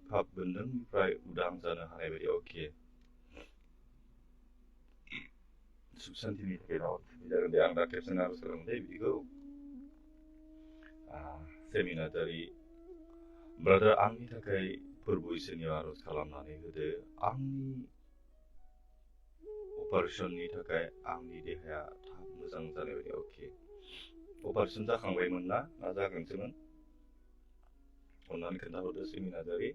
[SPEAKER 1] पाप बोन्दोंनिफ्राय उदां जानो हानाय बायदि अके सुख शान्तिनि थाखाय जागोन दे आं दा खेबसेनो आरज खालामो दे बिदिखौ सेमि नार्जारि ब्रादार आंनि थाखाय फोरबो इसोरनियाव आरज खालामनानै होदो आंनि अपारेशननि थाखाय आंनि देहाया थाब मोजां जानाय बायदि अके अपारेशन जाखांबायमोन ना जागोनसोमोन अन्नानै खोन्थाहरदो सेमि नार्जारि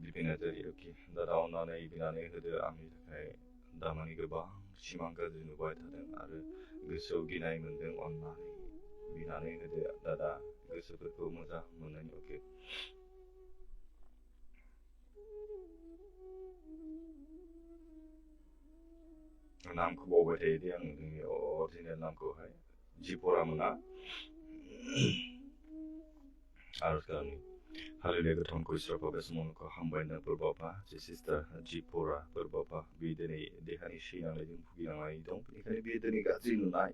[SPEAKER 1] बिपिन नार्जारि अके दादा अन्नानै बिनानै होदो आंनि थाखाय दामानि गोबां सिमां गाज्रि नुबाय थादों आरो गोसोआव गिनाय मोन्दों अन्नानै बिनानै होदो दादा गोसोफोरखौ मोजां मोननायनि अके नामखौ बावबाय थायो दे आं नोंनि अरिजिनेल नामखौहाय जिपरा मोना आरज खालामनि हालेलुया गोथांखौ इसोरखौ बे समावनो हामबायनो बोरबाबा जे सिस्टार जिपरा बोरबाबा बे दिनै देहानि सैनांनायजों भुगिनांनानै दं बेनिखायनो बे दिनै गाज्रि नुनाय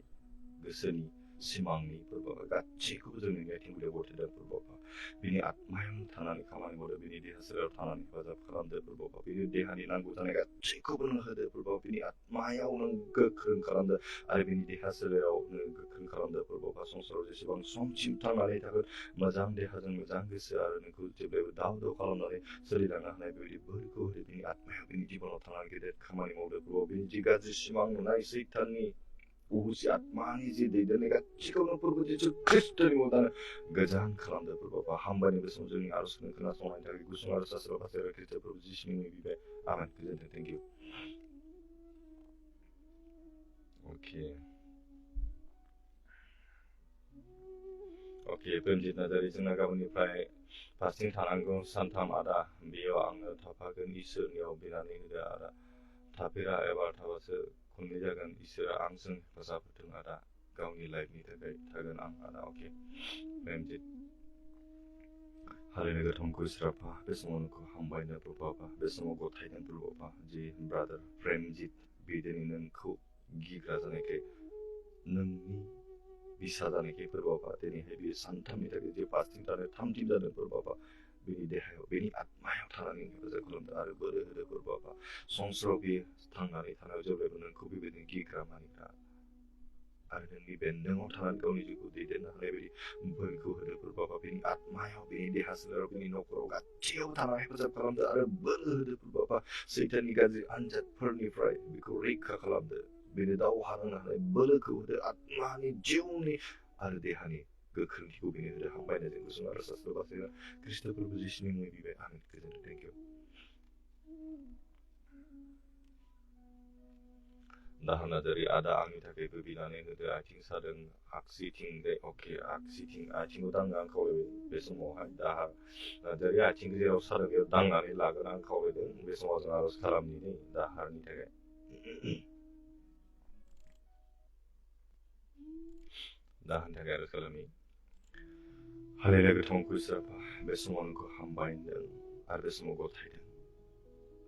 [SPEAKER 1] गोसोनि सिमांनि बोरबाबा गासैखौबो जोंनि आथिं गुदियाव गथायदों बोरबाबा बिनि आत्मायाव थानानै खामानि मावदो बिनि देहा सोलेराव थानानै हेफाजाब खालामदो बोरबाबा बिनि देहानि नांगौ जानाय गासैखौबो नों होदो बोरबाबा बिनि आत्मायाव नों गोख्रों खालामदो आरो बिनि देहा सोलेराव नों गोख्रों खालामदो बोरबाबा संसाराव जेसेबां समसिम थांनानै थागोन मोजां देहाजों मोजां गोसो आरो नोंखौ जेब्लायबो दाव दाव खालामनानै सोलिलांनो हानाय बेबायदि बोरखौ होदो बिनि आत्मायाव बिनि जिबनाव थानानै गेदेर खामानि मावदो बोरबाबा बिनि जि गाज्रि सिमां नुनाय सैताननि उहुसि आत्मानि जि दैदेननाय गासैखौनो फोरबो जिसु ख्रिस्टनि मुङाव गोजान खालामदो फोरबो हामबायनि बे समाव जोंनि आरजखौ खोनासंनायनि थाखाय गुसुं आरज आशीर्बाद फासायबाय ख्रिस्ट फोरबो जिसुनि मुङै बिबाय आमेन गोजोन्थों थेंक इउ अके अके प्रेमजित नार्जारि जोंना गाबोननिफ्राय फास्टिं थानांगौ सानथाम आदा बेयाव आङो थाफागोन इसोरनियाव बिनानै होदो आदा थाफेरा एबा थाबासो खननै जागोन इसोरा आंजों हेफाजाब होथों आदा गावनि लाइफनि थाखाय थागोन आं आदा अके प्रेमजित हालेलुया गोथांखौ इसोराफा बे समाव नोंखौ हामबायनो प्रभाबा बे समाव गथायगोन प्रभाबा जि ब्रादार प्रेमजित बे दिनै नोंखौ गिग्रा जानायखाय नोंनि बिसा जानायखाय फोरबाबा दिनैहाय बे सानथामनि थाखाय जे फास्टिं थानो 3 दिन जादों फोरबाबा बेनि देहायाव बेनि आत्मायाव थानानै हेफाजाब खालामदो आरो बोलो होदो फोरबाबा संसाराव बे थांनानै थानायाव जेब्लायबो नोंखौ बेबायदिनो गिग्रामानिफ्रा आरो नोंनि बेन्दोङाव थानानै गावनि जिउखौ दैदेननो हानाय बायदि बोरखौ होदो प्रभाबा बेनि आत्मायाव बेनि देहा सोलेराव बेनि न'खराव गासैयाव थानानै हेफाजाब खालामदो आरो बोलो होदो प्रभाबा सैताननि गाज्रि आनजादफोरनिफ्राय बेखौ रैखा खालामदो बेनो दावहा नांनो हानाय बोलोखौ होदो आत्मानि जिउनि आरो देहानि गोख्रोंथिखौ बेनो होदो हामबायनायजों गुसुं आरो सास्त्र बासायना ख्रिस्ट' प्रभु जिसुनि मुङै बिबाय आमेन गोजोनथों थेंक इउ दाहोना जेरै आदा आंनि थाखायबो बिनानै होदो आथिं सादों आगसिथिं अके आगसिथिं आथिंखौ दांनो आं खावलायबाय बे समावहाय दाहा जेरै आथिं जेराव सादों बेयाव दांनानै लागोन आं खावलायदों बे समाव जों आर'ज खालामनि दाहारनि थाखाय दाहानि थाखाय आर'ज खालामनि हालेलुया गोथां खुस्राफा बे समाव नोंखौ हामबाय होनदों आरो बे समाव गथायदों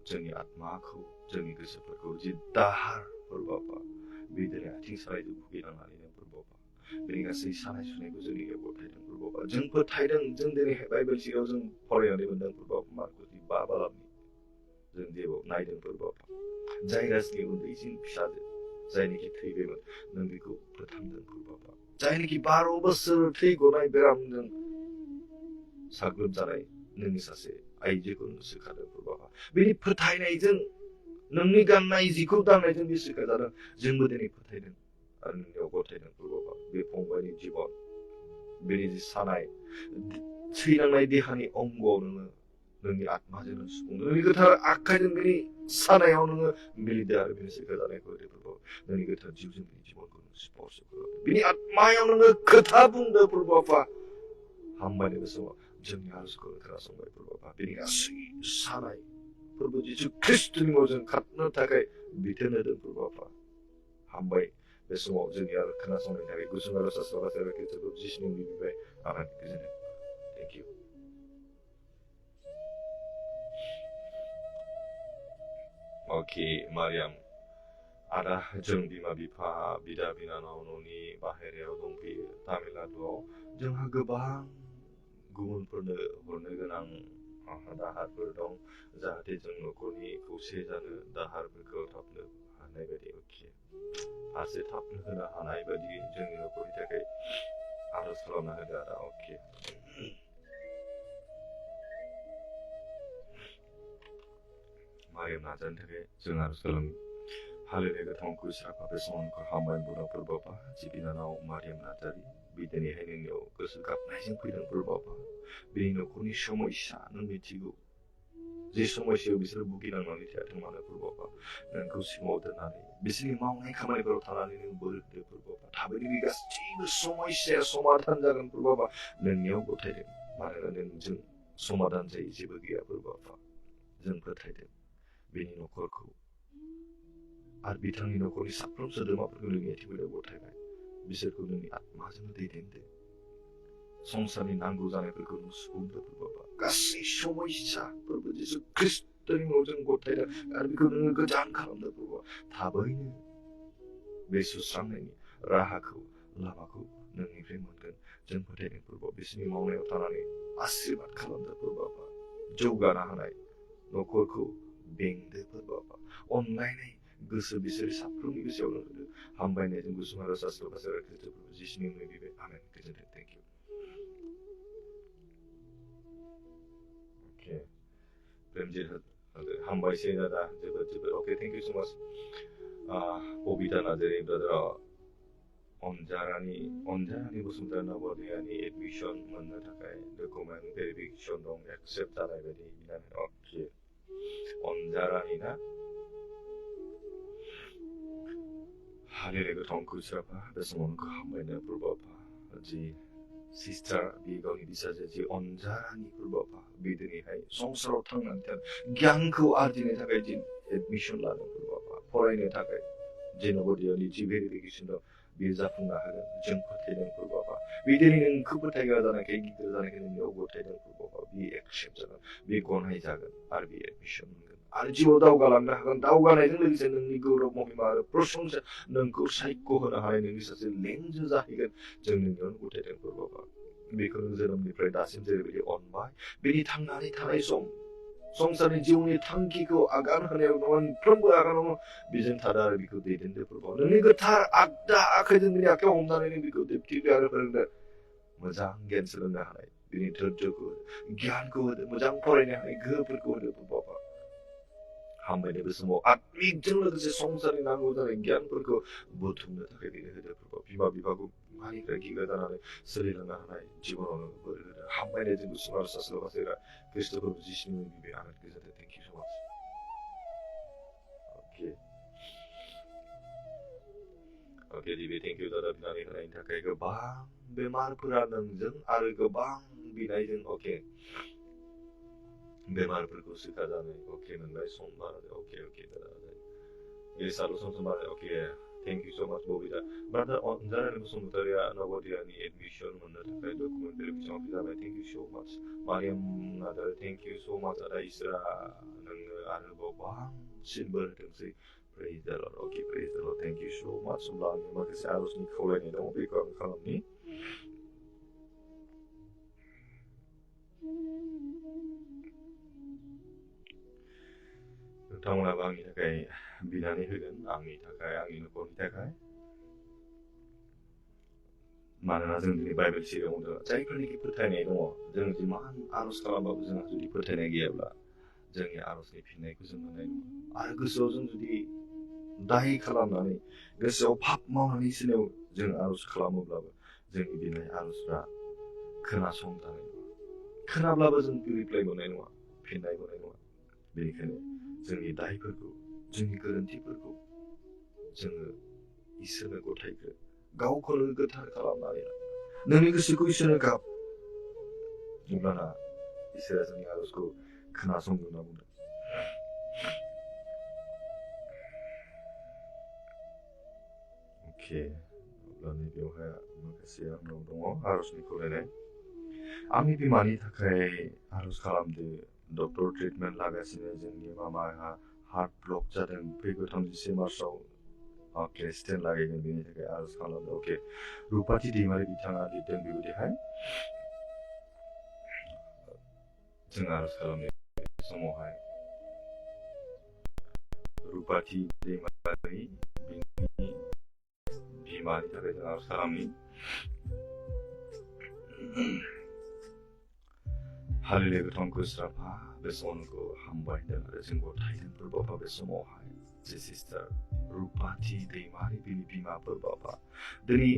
[SPEAKER 1] जोंनि आत्माखौ जोंनि गोसोफोरखौ जि दाहार प्रभाबा बिदिनो आथिं सानायजों भुगिनांनानैनो प्रभाबा बेनि गासै सानाय सुनायखौ जोंनि गथायदों प्रभाबा जों फोथायदों जों दिनैहाय बाइबेल सिगाङाव जों फरायनानै मोनदों प्रभाब मार्कसनि 5 बालामनि जों जेराव नायदों प्रभाबा जाय राजनि उन्दैसिन फिसाजो जायनिखि थैबायमोन नों बेखौ फोथांदों प्रभाबा जायनिखि 12 बोसोर थै गनाय बेरामजों साग्लोबजानाय नोंनि सासे आइजोखौ नों सोखादों प्रभाबा बेनि फोथायनायजों नोंनि गाननाय जिखौ दांनायजों बे सोखाजादों जोंबो दिनै फोथायदों आरो नोंनियाव गथायदों प्रभाबा बे फंबायनि जिबन बेनि जि सानाय थैलांनाय देहानि अंगआव नोङो नोंनि आत्माजों सुफुंदों नोंनि गोथार आखाइजों बेनि सानायाव नोङो मिलिदो आरो बेनि सोखाजानायखौ होदो प्रभाबा नोंनि गोथार जिउजों बेनि जिबनखौ नों स्पर्श खालामदो बेनि आत्मायाव नोङो खोथा बुंदो प्रभाबा हामबायनो बे समाव जोंनि आर'जखौ खोनासंबाय प्रभाबा बेनि गासै सानाय प्रभु जिसु ख्रिस्ट'नि मुङाव जों खारनो थाखाय बिथोन होदों प्रभाबा हामबाय बे समाव जोंनि आरो खोनासंनायनि थाखाय गुसुं आरो सास्त्र बासायबाय ख्रिस्ट'खौ जिसुनि मुङै बिबाय आमेन गोजोनथों थेंक इउ अके मारियाम आदा जों बिमा बिफा बिदा बिनानाव न'नि बाहेरायाव दंफैयो तामिलनाडुआव जोंहा गोबां गुबुनफोरनो हरनो गोनां दाहारफोर दं जाहाथे जों न'खरनि खौसे जानो दाहारफोरखौ थाबनो हानाय बायदि अके फारसे थाबनो होनो हानाय बायदि जोंनि न'खरनि थाखाय आर'ज खालामना होदो आदा अके मारियाम नाजानो थाखाय जों आर'ज खालामो हालेलुया गोथां खुस्राफा बे समाव नोंखौ हामबाय बुंदों प्रभाबा जि बिनानाव मारियाम नार्जारि बिदिनैहाय नोंनियाव गोसो गाबनायजों फैदों प्रभाबा बेनि न'खरनि समस्या नों मिथिगौ जे समस्यायाव बिसोर भुगिनांनानै थायाथों मानो प्रभाबा नोंखौ सिङाव दोननानै बिसोरनि मावनाय खामानिफोराव थानानै नों बोर होदो प्रभाबा थाबैनो बे गासैबो समस्याया समाधान जागोन प्रभाबा नोंनियाव गथायदों मानोना नोंजों समाधान जायै जेबो गैया प्रभाबा जों फोथायदों बेनि न'खरखौ आरो बिथांनि न'खरनि साफ्रोम सोद्रोमाफोरखौ नोंनि आथिंफोराव गथायबाय बिसोरखौ नोंनि आत्माजों दैदेनदो संसारनि नांगौ जानायफोरखौ नों सुफुंदो प्रभाबा गासै समस्याफोरबो जिसु ख्रिस्ट'नि मुङाव जों गथायदों आरो बेखौ नोङो गोजान खालामदो प्रभाबा थाबैनो बे सुस्रांनायनि राहाखौ लामाखौ नोंनिफ्राय मोनगोन जों फोथायदों प्रभाबा बिसोरनि मावनायाव थानानै आशीर्बाद खालामदो प्रभाबा जौगानो हानाय न'खरखौ बेंदो प्रभाबा अनलायनाय गोसो बिसोर साफ्रोमनि गोसोआवनो होदो हामबायनायजों गुसुं आरो सास्त्र बासायबाय ख्रिस्ट'खौ जिसुनि मुङै बिबाय आमेन गोजोनथों थेंक इउ अके प्रेमजित हामबायसै दादा जोबोद जोबोद अके थेंक इउ सो माच बबिता नार्जारि ब्रादार अनजारानि बसुमतारी नवोदयानि एडमिसन मोननो थाखाय डकुमेन्ट भेरिफिकेसन दं एक्सेप्ट जानाय बायदि अके अनजारानि ना हालेलुया गोथां खुस्राफा बे समाव नोंखौ हामबायनो प्रभाबा जि सिस्टार बे गावनि बिसाजो जि अनजारानि प्रभाबा बे दिनैहाय संसाराव थांनानै थानो गियानखौ आरजिनो थाखाय जि एडमिसन लादों प्रभाबा फरायनो थाखाय जि नवोदयानि जि भेरिफिकेसन दं बेयो जाफुंनो हागोन जों फोथायदों प्रभाबा बे दिनै नोंखौ फोथायग्रा जानायखाय गिदिर जानायखाय नोंनियाव गथायदों प्रभाबा बे एक्सेप्ट जागोन बे गनाय जागोन आरो बे एडमिसन मोनगोन आरो जिउआव दावगालांनो हागोन दावगानायजों लोगोसे नोंनि गौरब महिमा आरो प्रशंसा नोंखौ सायख' होनो हानाय नोंनि सासे लेंजो जाहैगोन जों नोंनियावनो गथायदों प्रभाबा बेखौ नों जोनोमनिफ्राय दासिम जेरैबायदि अनबाय बेनि थांनानै थानाय संसारनि जिउनि थांखिखौ आगान होनायाव मोनफ्रोमबो आगानावनो बेजों थादा आरो बेखौ दैदेनदो प्रभु नोंनि गोथार आगदा आखाइजों बिनि आखाइयाव हमनानै नों बेखौ दिन्थिदो आरो फोरोंदो मोजां गियान सोलोंनो हानाय बिनि धैर्यखौ गियानखौ होदो मोजां फरायनो हानाय गोहोफोरखौ होदो प्रभु हामबायनाय बे समाव आत्मिकजों लोगोसे संसारनि नांगौ जानाय गियानफोरखौ बुथुमनो थाखाय बेनो होदो प्रभु बिमा बिफाखौ मानिफ्राय गिगा जानानै सोलिलांनो हानाय जिबनावनो बोर होदो हामबायनाय जों गुसुं आरो सासेल' गासैरा ख्रिस्ट'फोर जिसुनि बिबे आमेन गोजोनथों थेंक इउ स' माच अके दिबे थेंक इउ दादा बिनानै होनायनि थाखाय गोबां बेमारफोरा नोंजों आरो गोबां बिनायजों अके बेमारफोरखौ सोखाजानो अके मोनबाय सम बाराय अके दादा ये साल सम बाराय अके थेंक इउ स' माच बबिदा ब्रादार अनजानाय बसुमतारिया नवोदयानि एडमिशन मोननो थाखाय डकुमेन्ट भेरिफिकेसन जाबाय थेंक इउ स' माच मारियाम नादार थेंक इउ स' माच आदा इसोरा नोंनो आरोबाव बांसिन बोर होथोंसै प्रेज द लर्ड अके प्रेज द लर्ड थेंक इउ स' माच होमब्ला आंनि माखासे आर'जनि खावलायनाय दङ बेखौ आं खालामनि नोंथांमोनाबो आंनि थाखाय बिनानै होगोन आंनि थाखाय आंनि न'खरनि थाखाय मानोना जों दिनै बाइबेल सिगाङाव दङ जायफोरनिखि फोथायनाय दङ जों जिमान आर'ज खालामबाबो जोंहा जुदि फोथायनाय गैयाब्ला जोंनि आर'जनि फिननायखौ जों मोननाय नङा आरो गोसोआव जों जुदि दाय खालामनानै गोसोआव पाप मावनानै इसोरनियाव जों आर'ज खालामोब्लाबो जोंनि बिनाय आर'जफ्रा खोनासंजानाय नङा खोनाब्लाबो जों रिप्लाइ मोननाय नङा फिननाय मोननाय नङा बेनिखायनो जोंनि दायफोरखौ जोंनि गोरोन्थिफोरखौ जोङो इसोरनो गथायखो गावखौनो गोथार खालामनानै नोंनि गोसोखौ इसोरनो गाब अब्लाना इसोरा जोंनि आर'जखौ खोनासंगोन होनना बुंदों अके अब्ला नैबेयावहाय माखासे आंनाव दङ आर'जनि खावलायनाय आंनि बिमानि थाखाय आर'ज खालामदो डक्टर ट्रिटमेन्ट लागासिनो जोंनि मामाहा हार्ट ब्लक जादों फैगौ 31 मार्चआव अके स्टेन्ट लागायगोन बेनि थाखाय आर'ज खालामदो अके रुपाथि दैमारि बिथाङा लिरदों बेबायदिहाय जों आर'ज खालामनाय समावहाय रुपाथि दैमारि बिनि बिमानि थाखाय जों आर'ज खालामनि हालेलुया गोथांखौ स्राफा बे समावखौ हामबायदों आरो जों गथायदों बाबा बे समावहाय जे सिस्टार रुपाथि दैमारि बिनि बिमाफोर बाबा दिनै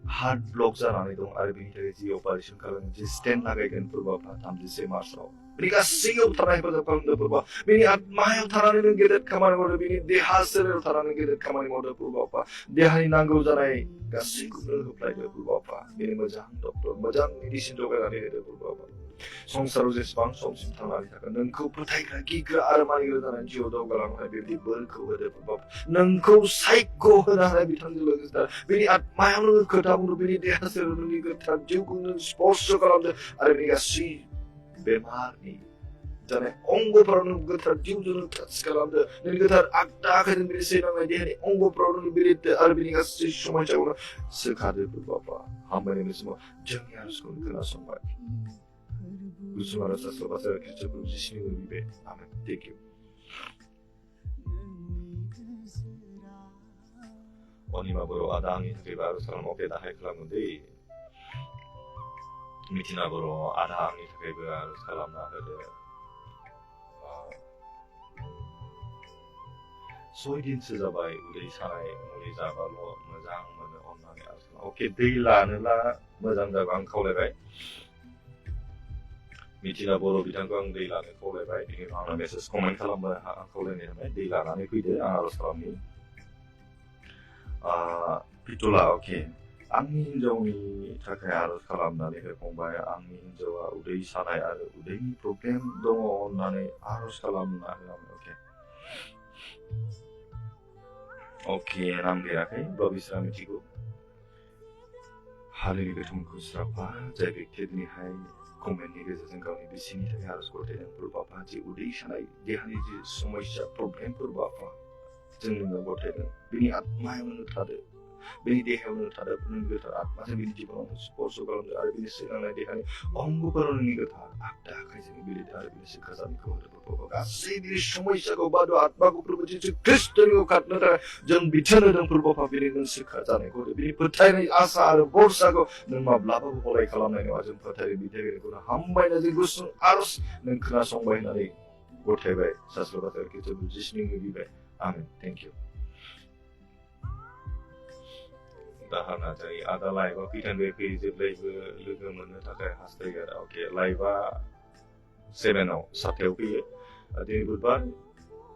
[SPEAKER 1] हार्ट ब्लक जानानै दं आरो बेनि थाखाय जि अपारेसन खालामगोन जि स्टेन्ट लागायगोन बाबा 31 मार्चआव बेनि गासैयाव थानाय हेफाजाब खालामदो बाबा बेनि आत्मायाव थानानै नों गेदेर खामानि मावदो बेनि देहा सोलेराव थानानै गेदेर खामानि मावदो बाबा देहानि नांगौ जानाय गासैखौबो होफ्लायदो बाबा बेनि मोजां डक्टर मोजां मेडिसिन जगायनानै होदो बाबा संसाराव जेसेबां समसिम थांनानै थागोन नोंखौ फोथायग्रा गिग्रा आरो मानिग्रा जानानै जिउआव दावगालांनाय बेबायदि बोरखौ होदो बाबा नोंखौ सायख' होनो हानाय बिथांजों लोगोसे बेनि आत्मायाव नोङो खोथा बुंदो बेनि देहा सोलेराव नोंनि गोथार जिउखौ नों स्पर्श खालामदो आरो बेनि गासै बेमारनि जानाय अंगफोराव नों गोथार जिउजों नों टाच खालामदो नोंनि गोथार आगदा आखाइजों बिदि सैनांनाय देहानि अंगफोराव नों बिलिरदो आरो बेनि गासै समायसाखौनो सोखादो बाबा हामबायनायनि समाव जोंनि आर'जखौ खोनासंबाय गुसुं आरो सासेल' बासाया ख्रिस्ट'फोर जिसुनि बिबे आमेन थेंक इउ अनिमा बर' आदा आंनि थाखायबो आर'ज खालामाखै दाहाय खालामगोन दै मिथिना बर' आदा आंनि थाखायबो आर'ज खालामना होदो 6 दिनसो जाबाय उदै सानाय मुलि जाबाल' मोजां मोनो अननानै आर'ज खालाम अके दै लानोब्ला मोजां जागौ आं खावलायबाय मिथिना बर' बिथांखौ आं दै लानो खावलायबाय बिनि उनाव आंनो मेसेज कमेन्ट खालामबाय आं खावलायनाय थाबाय दै लानानै फैदो आं आर'ज खालामनि पिटला अके आंनि हिन्जावनि थाखाय आर'ज खालामनानै हो फंबाय आंनि हिन्जावा उदै सानाय आरो उदैनि प्रब्लेम दङ अननानै आर'ज खालामना हो अके अके नांदेराखै बिसोरा मिथिगौ हालेलुया गोथांखौ स्राफा जाय व्यक्तिया दिनैहाय कमेन्टनि गेजेरजों गावनि बिसिनि थाखाय आर'ज गथायदों बाबा जि उदै सानाय देहानि जि समस्या प्रब्लेमफोर बाबा जों नोङो गथायदों बिनि आत्मायाव नोङो थादो Bini dehaunu tada punun gata atma sa bini jiban sporso kalam da arbini sinang na dehani ongo paron ni gata akta kai sini bini da arbini sikhasan ko da purba gasai bini samoisa ko bado atma ko purba Jesu Kristus ko katna da jang bichana dang purba bini nang sikhasan ko bini percaya ni asa ar borsa ko nang mablaba ko polai kalam na ni wajang percaya bini ko hambai na jingusung arus nang kena songbai na ni Whatever, saslabat kita berjisning lebih baik. Amin. Thank you. Tahan aja. Ada live kita dan page live lugu mana tak kaya hastai ada. Okay, live 7 Sabtu oke. Jadi bulan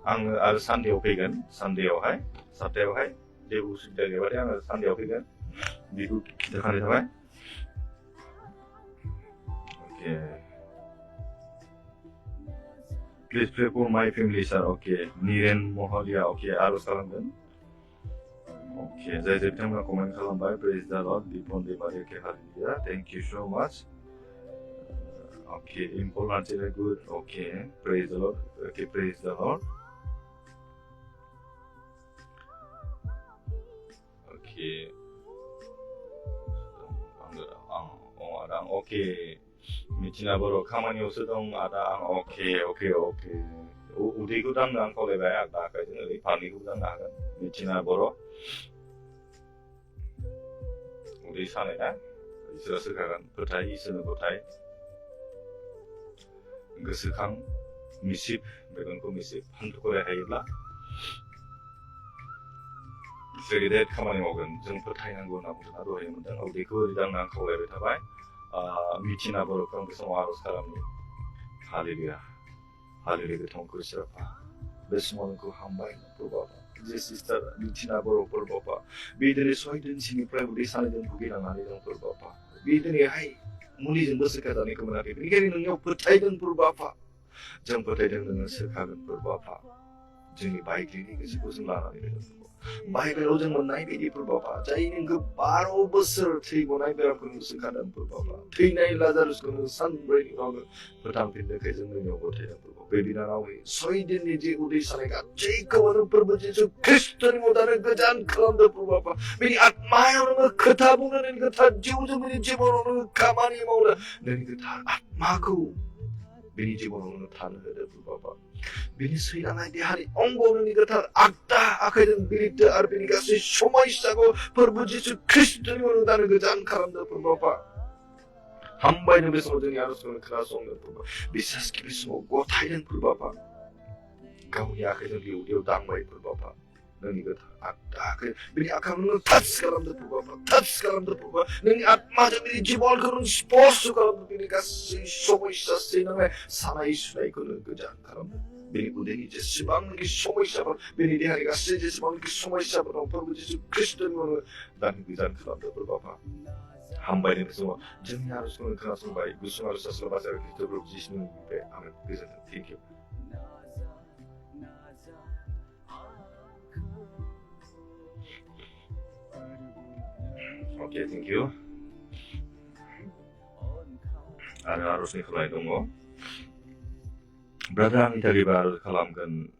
[SPEAKER 1] ang ada Sunday oke kan? Sunday hai. Sabtu hai. Dia usik dari mana yang Sunday oke kan? Minggu kita kan itu kan? Okay. Please pray for my family, sir. Okay. Niren Mohalia. Okay. Arus kalam kan? Okay. Saya jadi tengah komen kalam baik. Praise the Lord. Di pon di mari ke haleluya. Thank you so much. Okay. Important is good. Okay. Praise the Lord. Okay. Praise the Lord. Okay. Orang okay. 미치나 보러 가만히 없었던 아다 오케이 우리 구단 난 콜레바야 아까까지 우리 반이 구단 나가 미치나 보러 우리 산에나 있어서 가간 버타이 있는 버타이 그 스강 미십 매건 그 미십 한두 거에 해일라 세리데 가만히 먹은 정 버타이는 거 나무도 나도 해문다 우리 그 구단 난 콜레바 타바이 미치나 보러 그런 게 성화로 사람이 할렐루야 할렐루야 통 그리스라파 베스모는 그 한바이 불바바 이제 시스터 미치나 보러 불바바 미들이 소이든 신이 프라이브리 사는 부기랑 아니던 불바바 미들이 하이 문이 좀 벗을까다니 그만하게 이게 능력 버타이든 불바바 정 버타이든 능력 슬카근 불바바 정이 바이클리니 그것이 무슨 말하니 이러는 Bible ujung menai bedi berbapa. Jadi ini ke baru besar teri menai berak kunu sekadang berbapa. Teri nai Lazarus kunu sunbreak orang petang pindah ke jengah nyoba teri berbapa. Bedi narawi. Soiden ni je udai sanega. Jadi kawan perbuatan Yesus Kristus ni modal kejan kalam berbapa. Bedi atma orang ketabungan dan ketah jauh bedi jiwa orang kamani maulah. Dan ketah atmaku. Bedi jiwa orang tanah ada berbapa. Bini seirangai di hari onggo는 이것을 악다 악하던 비리트 아르비니가 소마이사고 perbuatan Kristus menurutkan kejan karam dan berbapa. Hamba ini besok jadi harus kerasong dan berbapa. Bisa sekali semua gotai dan berbapa. Kau ni akhirnya dia damai berbapa. Dan ikat akta akhir bini akan mengetas karam dan berbapa. Tas karam dan berbapa. Dan atma jadi bini jibal kerun spos karam dan bini kasih somaisa senangnya sana isulai kerun kejan karam. Bini udeni je sebang lagi somaisa ber bini di hari kasih je sebang lagi somaisa ber perbuatan Yesus Kristus menurut dan kejan karam dan berbapa. Hamba ini semua jangan harus kerasong baik. Gusung harus selalu bahasa kita berpuji sini. Amin. Thank you. Okay, thank you. Ada harus nikolai dong. Brother, kita baru kalamkan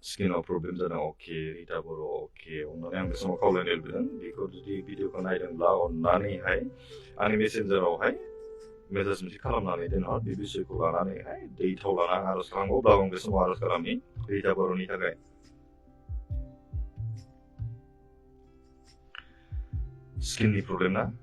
[SPEAKER 1] skin problem dan okay, kita baru okay. Untuk yang semua kau lain elbidan, because di video kan ada yang lawan nani hai, ani messenger hai, message mesti kalam nani dan hal BBC ko nani hai, di tahu lah harus kalam ko, belakang semua harus kalam ni, kita baru ni tak hai. Skin ni problem na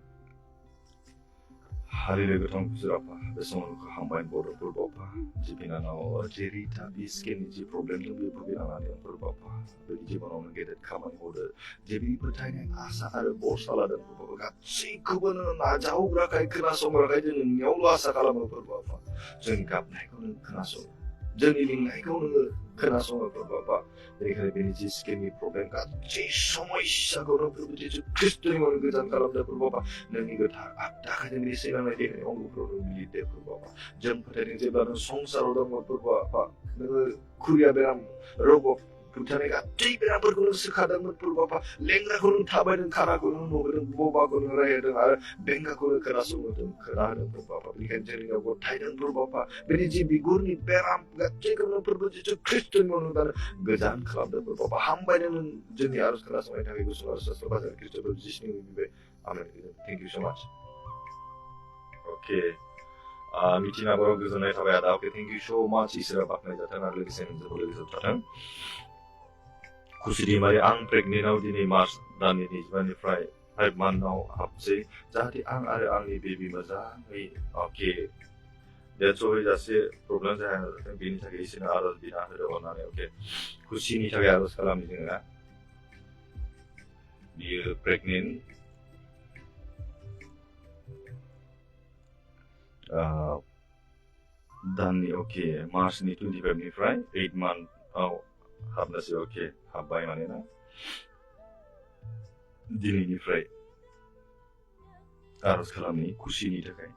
[SPEAKER 1] hari lagi tong berapa besok ke hambain bodoh berbapa jika na jeri tapi skin ni problem tu berbeda dengan yang berbapa bagi jika orang kita kaman bodoh jadi pertanyaan asa ada bosalah dan berbapa si kebenaran jauh berakai kena somber kai jenis nyawla asa kalam berbapa jadi kap naik kau kena somber jadi ini naik kau kena somber berbapa dari kali ini skin ni problem kat si semua isa kau perbuatan Yesus Kristus yang mengejar kalam dan berbapa dan ini kita ada kan ini sekarang lagi ni orang problem militer berbapa jam pada ini sebenarnya songsar orang berbapa dengan kuliah beram robo 부탄에 갑자기 베라버고는 스카당은 불바파 랭가고는 타바는 카라고는 노그는 모바고는 라해든 아 뱅가고는 그라소는 그라는 불바파 비겐제리고 타이든 불바파 베리지 비구르니 베람 갑자기 그는 불바지 저 크리스천 모는다는 거잔 클럽들 불바파 한바이는 저니 아르스 클라스마이 타게 구스 아르스 바자 크리스천 지시니 비베 아멘 thank you so much okay 미티나 보러 그 전에 타바야다 okay thank you so much 이스라 박나이 자탄 알레기 세는데 보레기서 자탄 खुसरी मारे आं प्रेगनेन्टआव दिनै March दाननि 25निफ्राय 5 मान्थआव हाबसै जाहाथे आं आरो आंनि baby मोजाङै अके देरस'हैजासे problem जाया बेनि थाखाय इसोरनो आरज बिना होदो अननानै अके खुसिनि थाखाय आरज खालामनि जोङो ना बियो प्रेगनेन्ट दाननि अके मार्चनि 25निफ्राय 8 मान्थआव हाबनोसै अके हाबबाय माने ना दिनैनिफ्राय आरज खालामनि खुसिनि थाखाय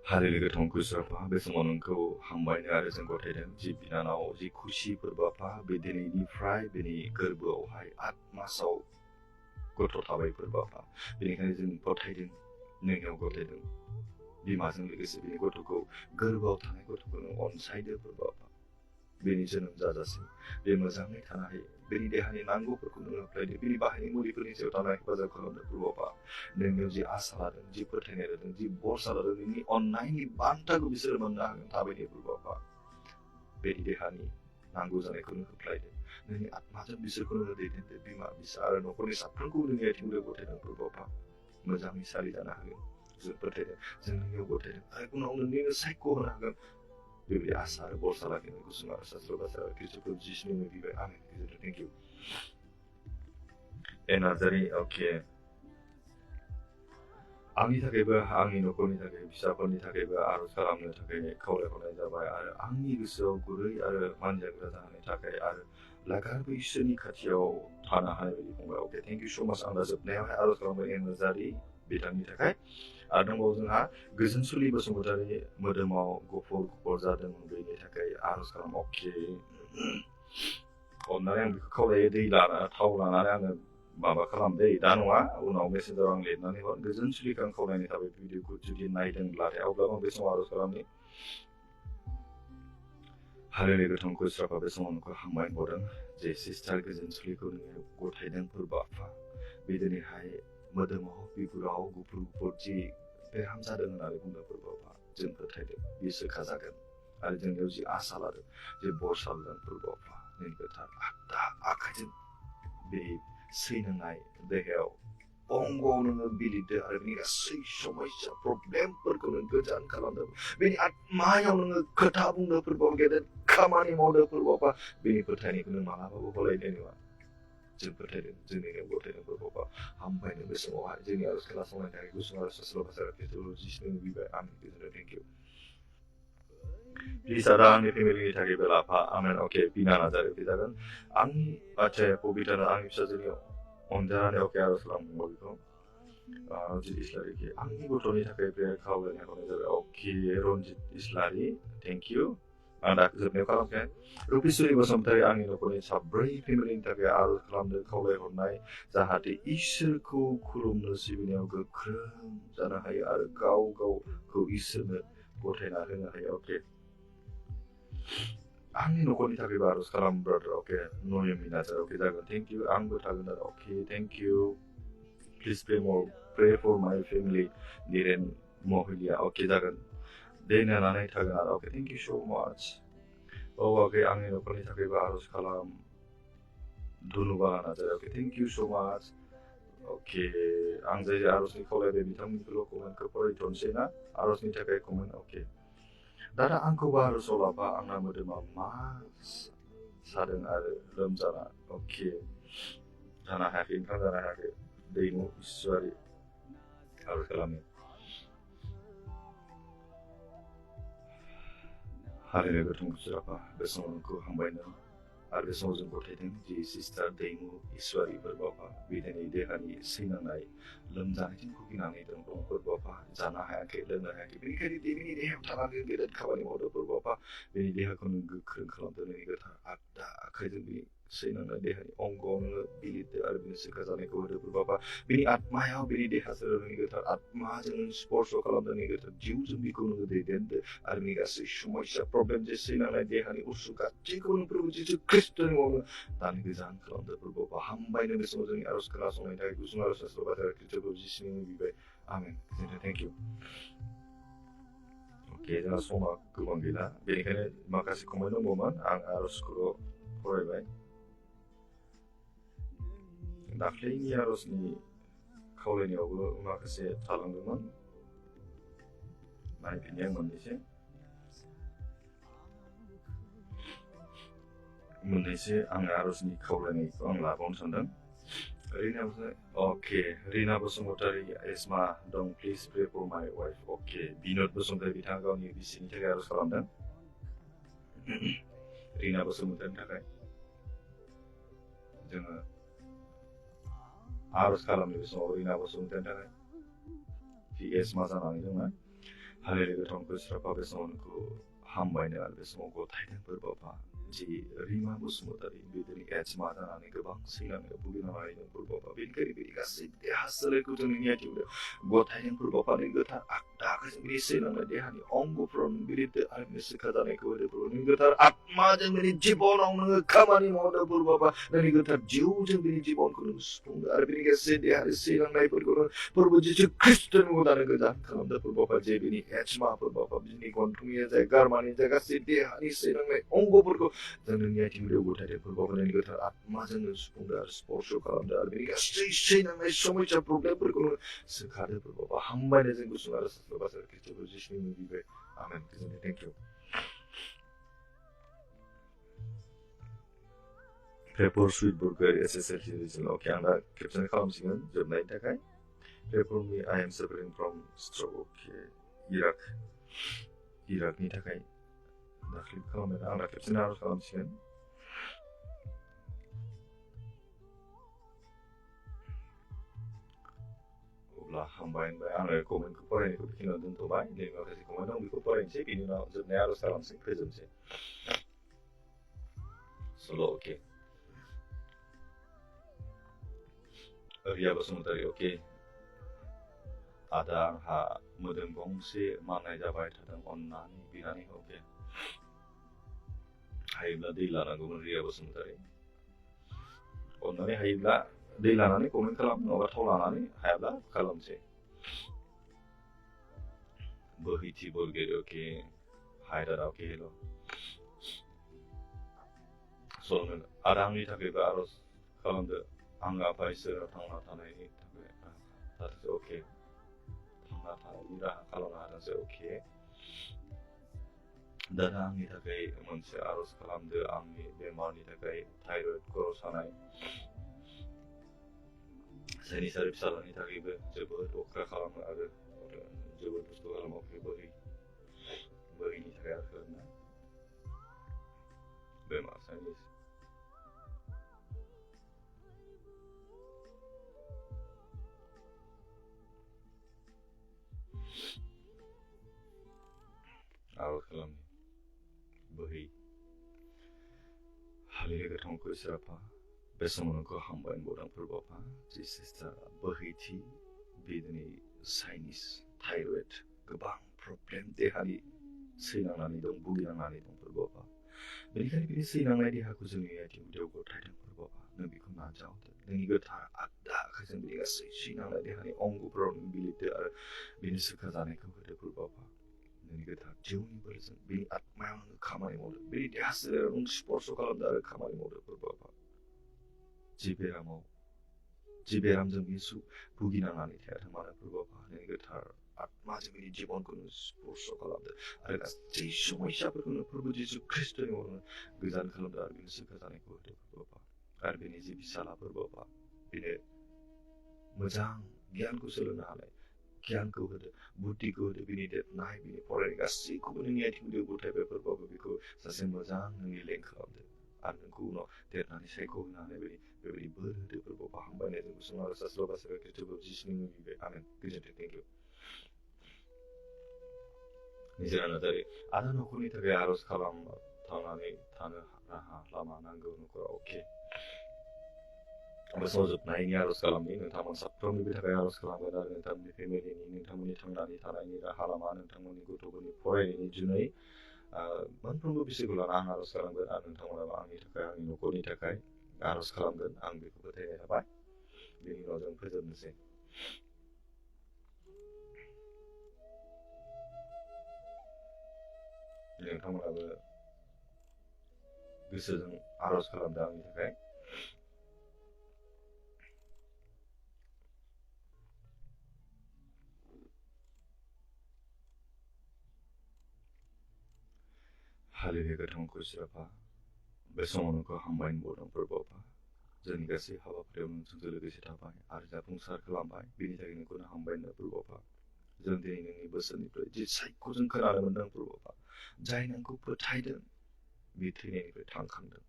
[SPEAKER 1] हालेलुया गोथां खुस्राफा बे समाव नोंखौ हामबायनो आरो जों गथायदों जि बिनानाव जि खुसि फोरबाफा बे दिनैनिफ्राय बेनि गोरबोआवहाय 8 मासाव गथ' थाबाय फोरबाफा बेनिखायनो जों गथायदों नोंनियाव गथायदों बिमाजों लोगोसे बेनि गथ'खौ गोरबोआव थानाय गथ'खौ नों अनसायदो फोरबाफा बेनि जोनोम जाजासिम बे मोजाङै थानो हायो बेनि देहानि नांगौफोरखौ नों होफ्लायदो बेनि बाहायनाय मुलिफोरनि सायाव थानाय हेफाजाब खालामदो प्रभुआ नोंनियाव जि आसा लादों जि फोथायनाय लादों जि भरसा लादों नोंनि अननायनि बान्थाखौ बिसोर मोननो हागोन थाबैनो प्रभुआ बेनि देहानि नांगौ जानायखौ नों होफ्लायदो नोंनि आत्माजों बिसोरखौ नों दैदेनदो बिमा बिफा आरो न'खरनि साफ्रोमखौबो नोंनि आथिंजों गथायदों प्रभुआ मोजाङै सालि जानो हागोन जों फोथायदों जों नोंनियाव गथायदों आरो उनाव नोंनिनो सायख' होनो हागोन बेबायदि आसा आरो भरसा लाखिनो गुसुं आरो शास्त्र बाथ्रा ख्रिस्ट'खौ जिसुनि मुङै बिबाय आमेन थेंक इउ नार्जारि अके आंनि थाखायबो आंनि न'खरनि थाखाय फिसाफोरनि थाखायबो आरज खालामनो थाखाय खावलायहरनाय जाबाय आरो आंनि गोसोआव गुरै आरो मानजाग्रा जानायनि थाखाय आरो लागारबो इसोरनि खाथियाव थानो हानाय बायदि बुंबाय अके थेंक इउ स' माच आं दा जोबनायावहाय आरज खालामबाय नार्जारि बिथांनि थाखाय आरो दंबावो जोंहा गोजोनसुलि बसुमतारी मोदोमाव गुफुर गुफुर जादों बेनि थाखाय आरज खालाम अके अननानै आं बेखौ खावलायो दै लाना थाव लानानै आङो माबा खालामदे दा नङा उनाव मेसेजाव आं लिरनानै हर गोजोनसुलिखौ आं खावलायनाय थाबाय भिडिअखौ जुदि नायदोंब्लाथाय अब्लाबो आं बे समाव आरज खालामनि हालेलुया गोथां खुस्राफा बे समाव नोंखौ हामबाय हरदों जे सिस्टार गोजोनसुलिखौ नोङो गथायदों फोरबाफा बे दिनैहाय मोदोमाव बिगुराव गुफुर गुफुर जि बेराम जादों होननानै बुंदों फोरबाफा जों फोथायदों बियो सोखाजागोन आरो जोंनियाव जि आसा लादों जे भरसा लादों फोरबाफा नोंनि गोथार आगदा आखाइजों बे सैनांनाय देहायाव अंगआव नोङो बिलिरदो आरो बेनि गासै समस्या प्रब्लेमफोरखौ नों गोजान खालामदों बेनि आत्मायाव नोङो खोथा बुंदो फोरबाफा गेदेर खामानि मावदो फोरबाफा बेनि फोथायनायखौ नों मालाबाबो गलायनाय नङा जों फोथायदों जोंनि नेम गथायदों फोरबाफा हामबायनो बे समावहाय जोंनि आरज खोनासंनायनि थाखाय गुसुं आरो शास्त्र बाथ्रा ख्रिस्ट'खौ जिसुनि बिबाय आमेन गोजोननाय थेंक इउ प्लिज आदा आंनि फेमिलिनि थाखायबो लाफा आमेन अके बिना नार्जारि जागोन आंनि बाथ्राया पबितारा आंनि फिसाजोनि अनजानानै अके आरज खालामदों बेखौ रनजित इस्लारि आंनि गथ'नि थाखाय प्रेयार खावलायनाय हरनाय जाबाय अके रनजित इस्लारि थेंक इउ आं दा जोबनायाव खालामखाय रुपिसुरि बसुमतारी आंनि न'खरनि साब्रै फेमिलिनि थाखाय आरज खालामदों खावलायहरनाय जाहाथे इसोरखौ खुलुमनो सिबिनायाव गोख्रों जानो हायो आरो गाव गावखौ इसोरनो गथायना होनो हायो अके आंनि न'खरनि थाखायबो आरज खालाम ब्रादार अके नयमी नार्जारि अके जागोन थेंक इउ आंबो थागोन आरो okay thank you please pray for my family Niren Mahilia okay जागोन दे नायनानै थागोन आरो अके थेंक इउ स' माच अके आंनि न'खरनि थाखायबो आरज खालाम धनुबाला नार्जारि अके थेंक इउ स' माच अके आं जाय आरजनि खावलायबाय बिथांमोनखौल' कमेन्टखौ फरायथ'नोसै ना आरजनि थाखाय कमेन्ट अके दादा आंखौबो आरजआव लाफा आंना मोदोमा मा सादों आरो लोमजाना अके जानो हायाखै ओंखाम जानो हायाखै दैमु इसवारि आरज खालामो हालेलुया गोथां खुस्राफा बे समाव नोंखौ हामबायनो आरो बे समाव जों गथायदों जि सिस्टार दैमु इसवारि फोरबाफा बिदिनि देहानि सैनांनाय लोमजानायजों भुगिनानै दं फोरबाफा जानो हायाखै लोंनो हायाखै बेनिखायनो बेनि देहायाव थानानै गेदेर खामानि मावदों फोरबाफा बेनि देहाखौ नों गोख्रों खालामदों नोंनि गोथार आगदा khajung seinang dehani ongong bilit arbin sekazane ko hode purba bini atmaya bini deha serani gata atma jeng sporso kalamdani gata jiu jeng bikunu de dende armi gasi shumoisha problem je seinang dehani usuka jikun purba jisu kristen mo tani gizan kalamda purba hambai ne beso jeng aros kelas online dai kusung aros aslo bata kristen jisini bibe amen thank you. Oke, jangan semua kebanggila. Benikane makasih komentar momen ang aros kuro proy bay. Dakhli arosni खावलायनायावबो माखासे थालांदोंमोन नायफिननाया मोननैसो आं आरजनि खावलायनायखौ आं लाबावनो सानदों रिना बसुमतारी एसमा दं please pray for माय wife Binod Basumatary बिथाङा गावनि बिसिनि थाखाय आरज खालामदों रिना बसुमतारीनि थाखाय जोङो आरज खालामनो बे समाव रिना बसुमतारीनि थाखाय एसमा जानानै दंमोन हालेलुया गोथांखौ स्राफा बे समाव नोंखौ हामबायनो आरो बे समाव गथायदों फोरबाफा जि रिमा बसुमतारी बिदिनो एसमा जानानै गोबां सैलांनो भुगिनांनानै दं फोरबाफा बेनिखायनो बिदि गासै देहा सोलेरखौ जोंनि नियाथियाव गथायदों फोरबाफानि गोथार आखदाखौ बिदि सैलांनाय देहानि अंगफ्राव बिदि आरो सोखा जानायखौ होदो नोंनि गोथार आत्माजों बिदि जिबनाव नोङो खामानि मावदो फोरबाफा नोंनि गोथार जिउजों बिदि जिबनखौ नों सुफुंदो आरो बिनि गासै देहानि सैलांनायफोरखौ फोरबो जिसु ख्रिस्ट'नि उदानो गोदान खालामदो फोरबाफा जे बिनि एचमा फोरबाफा बिनि गन्थंनि जाय गारमानि जाय गासै देहानि सैलांनाय अंगफोरखौ जों नोंनि आथिंयाव गथायदो फोरबाफा नोंनि गोथार आत्माजों नों सुफुंदो आरो स्पर्श खालामदो आरो बिनि गासै सैलांनाय समस्या प्रब्लेमफोरखौ नों सोखादो फोरबाफा हामबायनो जों गुसुं आरो सास्लाबासो ख्रिस्ट'खौ जिसुनि मुङै बिबाय आमेन गोजोननाय थेंक इउ पेपर सुइट बुर्गार एसएसएलसी रिजनआव आं दा खेबसेनो खालामसिगोन जोबनायनि थाखाय paper me I am suffering from stroke इराकनि थाखाय दाख्लै खालामनाय आं दा खेबसेनो आरज खालामसिगोन अब्ला हामबाय होनबाय आङो कमेन्टखौ फरायनायखौ बेखिनियाव दोनथ'बाय नै माखासे कमेन्ट दं बेखौ फरायनोसै बेनि उनाव जोबनाय आरज खालामसै फोजोबनोसै सल' अके रिया बसुमतारी आदा आंहा मोदोम गंसे माननाय जाबाय थादों अन्नानै बिनानै हायोब्ला दै लानांगौमोन रिया बसुमतारी अन्नानै हायोब्ला दै लानानै कमेन्ट खालाम नङाबा थाव लानानै हायाब्ला खालामसै बोहैथि बरगेरि हायदार हेल' सल'मोन आरो आंनि थाखायबो आरज खालामदो आं आफा इसोराव थांना थानायनि थाखाय थांना थानायनि राहा खालामनो हादोंसै दाना आंनि थाखाय मोनसे आरज खालामदो आंनि बेमारनि थाखाय थायरयड खर' सानाय साइनिसारि फिसालानि थाखायबो जोबोद अख्रा खालामो आरो जोबोद बुस्थु खालामाखै बोहैनि थाखाय आरज खालामना बेमार साइनिस आरज खालामनि बोहै हालेलुया गोथांखौ स्राफा बे समाव नोंखौ हामबाय होनबावदों फोरबाफा जि सिस्टार बोहैथि बिदिनो साइनिस थायरयड गोबां प्रब्लेम देहानि सैनांनानै दं भुगिनांनानै दं फोरबाफा बेनिखायनो बिनि सैनांनाय देहाखौ जोंनि आथिं गुदियाव गथायदों फोरबाफा नों बेखौ नाजावदो नोंनि गोथार आगदा आखाइजों बिनि गासै सैनांनाय देहानि अंगफोराव नों बिलिरदो आरो बिनि सोखा जानायखौ होदो फोरबाफा नोंनि गोथार जिउनि बोरजों बिनि आत्मायाव नोङो खामानि मावदो बिनि देहा सोलेराव नों स्पर्श खालामदो आरो खामानि मावदो फोरबाफा जि बेरामजों बिसु भुगिनांनानै थायाथों मानो फोरबाफा नोंनि गोथार आत्माजों बिनि जिबनखौ नों स्पर्श खालामदो आरो गासै समस्याफोरखौ नों फोरबो जिसु ख्रिस्ट'नि मुङाव गोजान खालामदो आरो बिनि सोखा जानायखौ होदो फोरबाफा आरो बिनि जि फिसाला फोरबाफा बिनो मोजां गियानखौ सोलोंनो हानाय गियानखौ होदो बुद्धिखौ होदो बिनि देरनाय बिनि फरायनाय गासैखौबो नोंनि आथिं गुदियाव गथायबाय फोरबाफा बेखौ सासे मोजां नोंनि लें खालामदो आरो नोंखौ उनाव देरनानै सायख'होनो हानाय बेबायदि बोर होदो फोरबाफा हामबायनायजों गुसुं आरो सास्लाबासो ख्रिस्ट'खौ जिसुनि मुङै बिबाय आमेन गोजोन्थों थेंक इउ निजोरा नार्जारि आदा नखरनि थाखाय आरज थांनानै थानो राहा लामा नांगौ न'खराव अके बेसमाव जोबनायनि आर'ज खालामनि नोंथांमोन साफ्रोमनिबो थाखाय आर'ज खालामगोन आरो नोंथांमोननि फेमिलिनि नोंथांमोननि थांनानै थानायनि राहा लामा नोंथांमोननि गथ'फोरनि फरायनायनि जुनै मोनफ्रोमबो बिषयखौ लाना आं आर'ज खालामगोन आरो नोंथांमोनाबो आंनि थाखाय आंनि न'खरनि थाखाय आर'ज खालामगोन आं बेखौ फोथायनाय थाबाय बेनि उनाव जों फोजोबनोसै नोंथांमोनाबो गोसोजों आर'ज खालामदों आंनि थाखाय हालेलुया गोथां खुसिराफा बे समाव नोंखौ हामबायनो बावदों फोरबोआवफा जोंनि गासै हाबाफारियाव नोंजों लोगोसे थाबाय आरो जाफुंसार खालामबाय बेनि थाखाय नोंखौनो हामबायनो फोरबोआवफा जों दिनै नोंनि बोसोननिफ्राय जि सायखौ जों खोनानो मोनदों फोरबोआवफा जाय नोंखौ फोथायदों बे थैनायनिफ्राय थांखांदों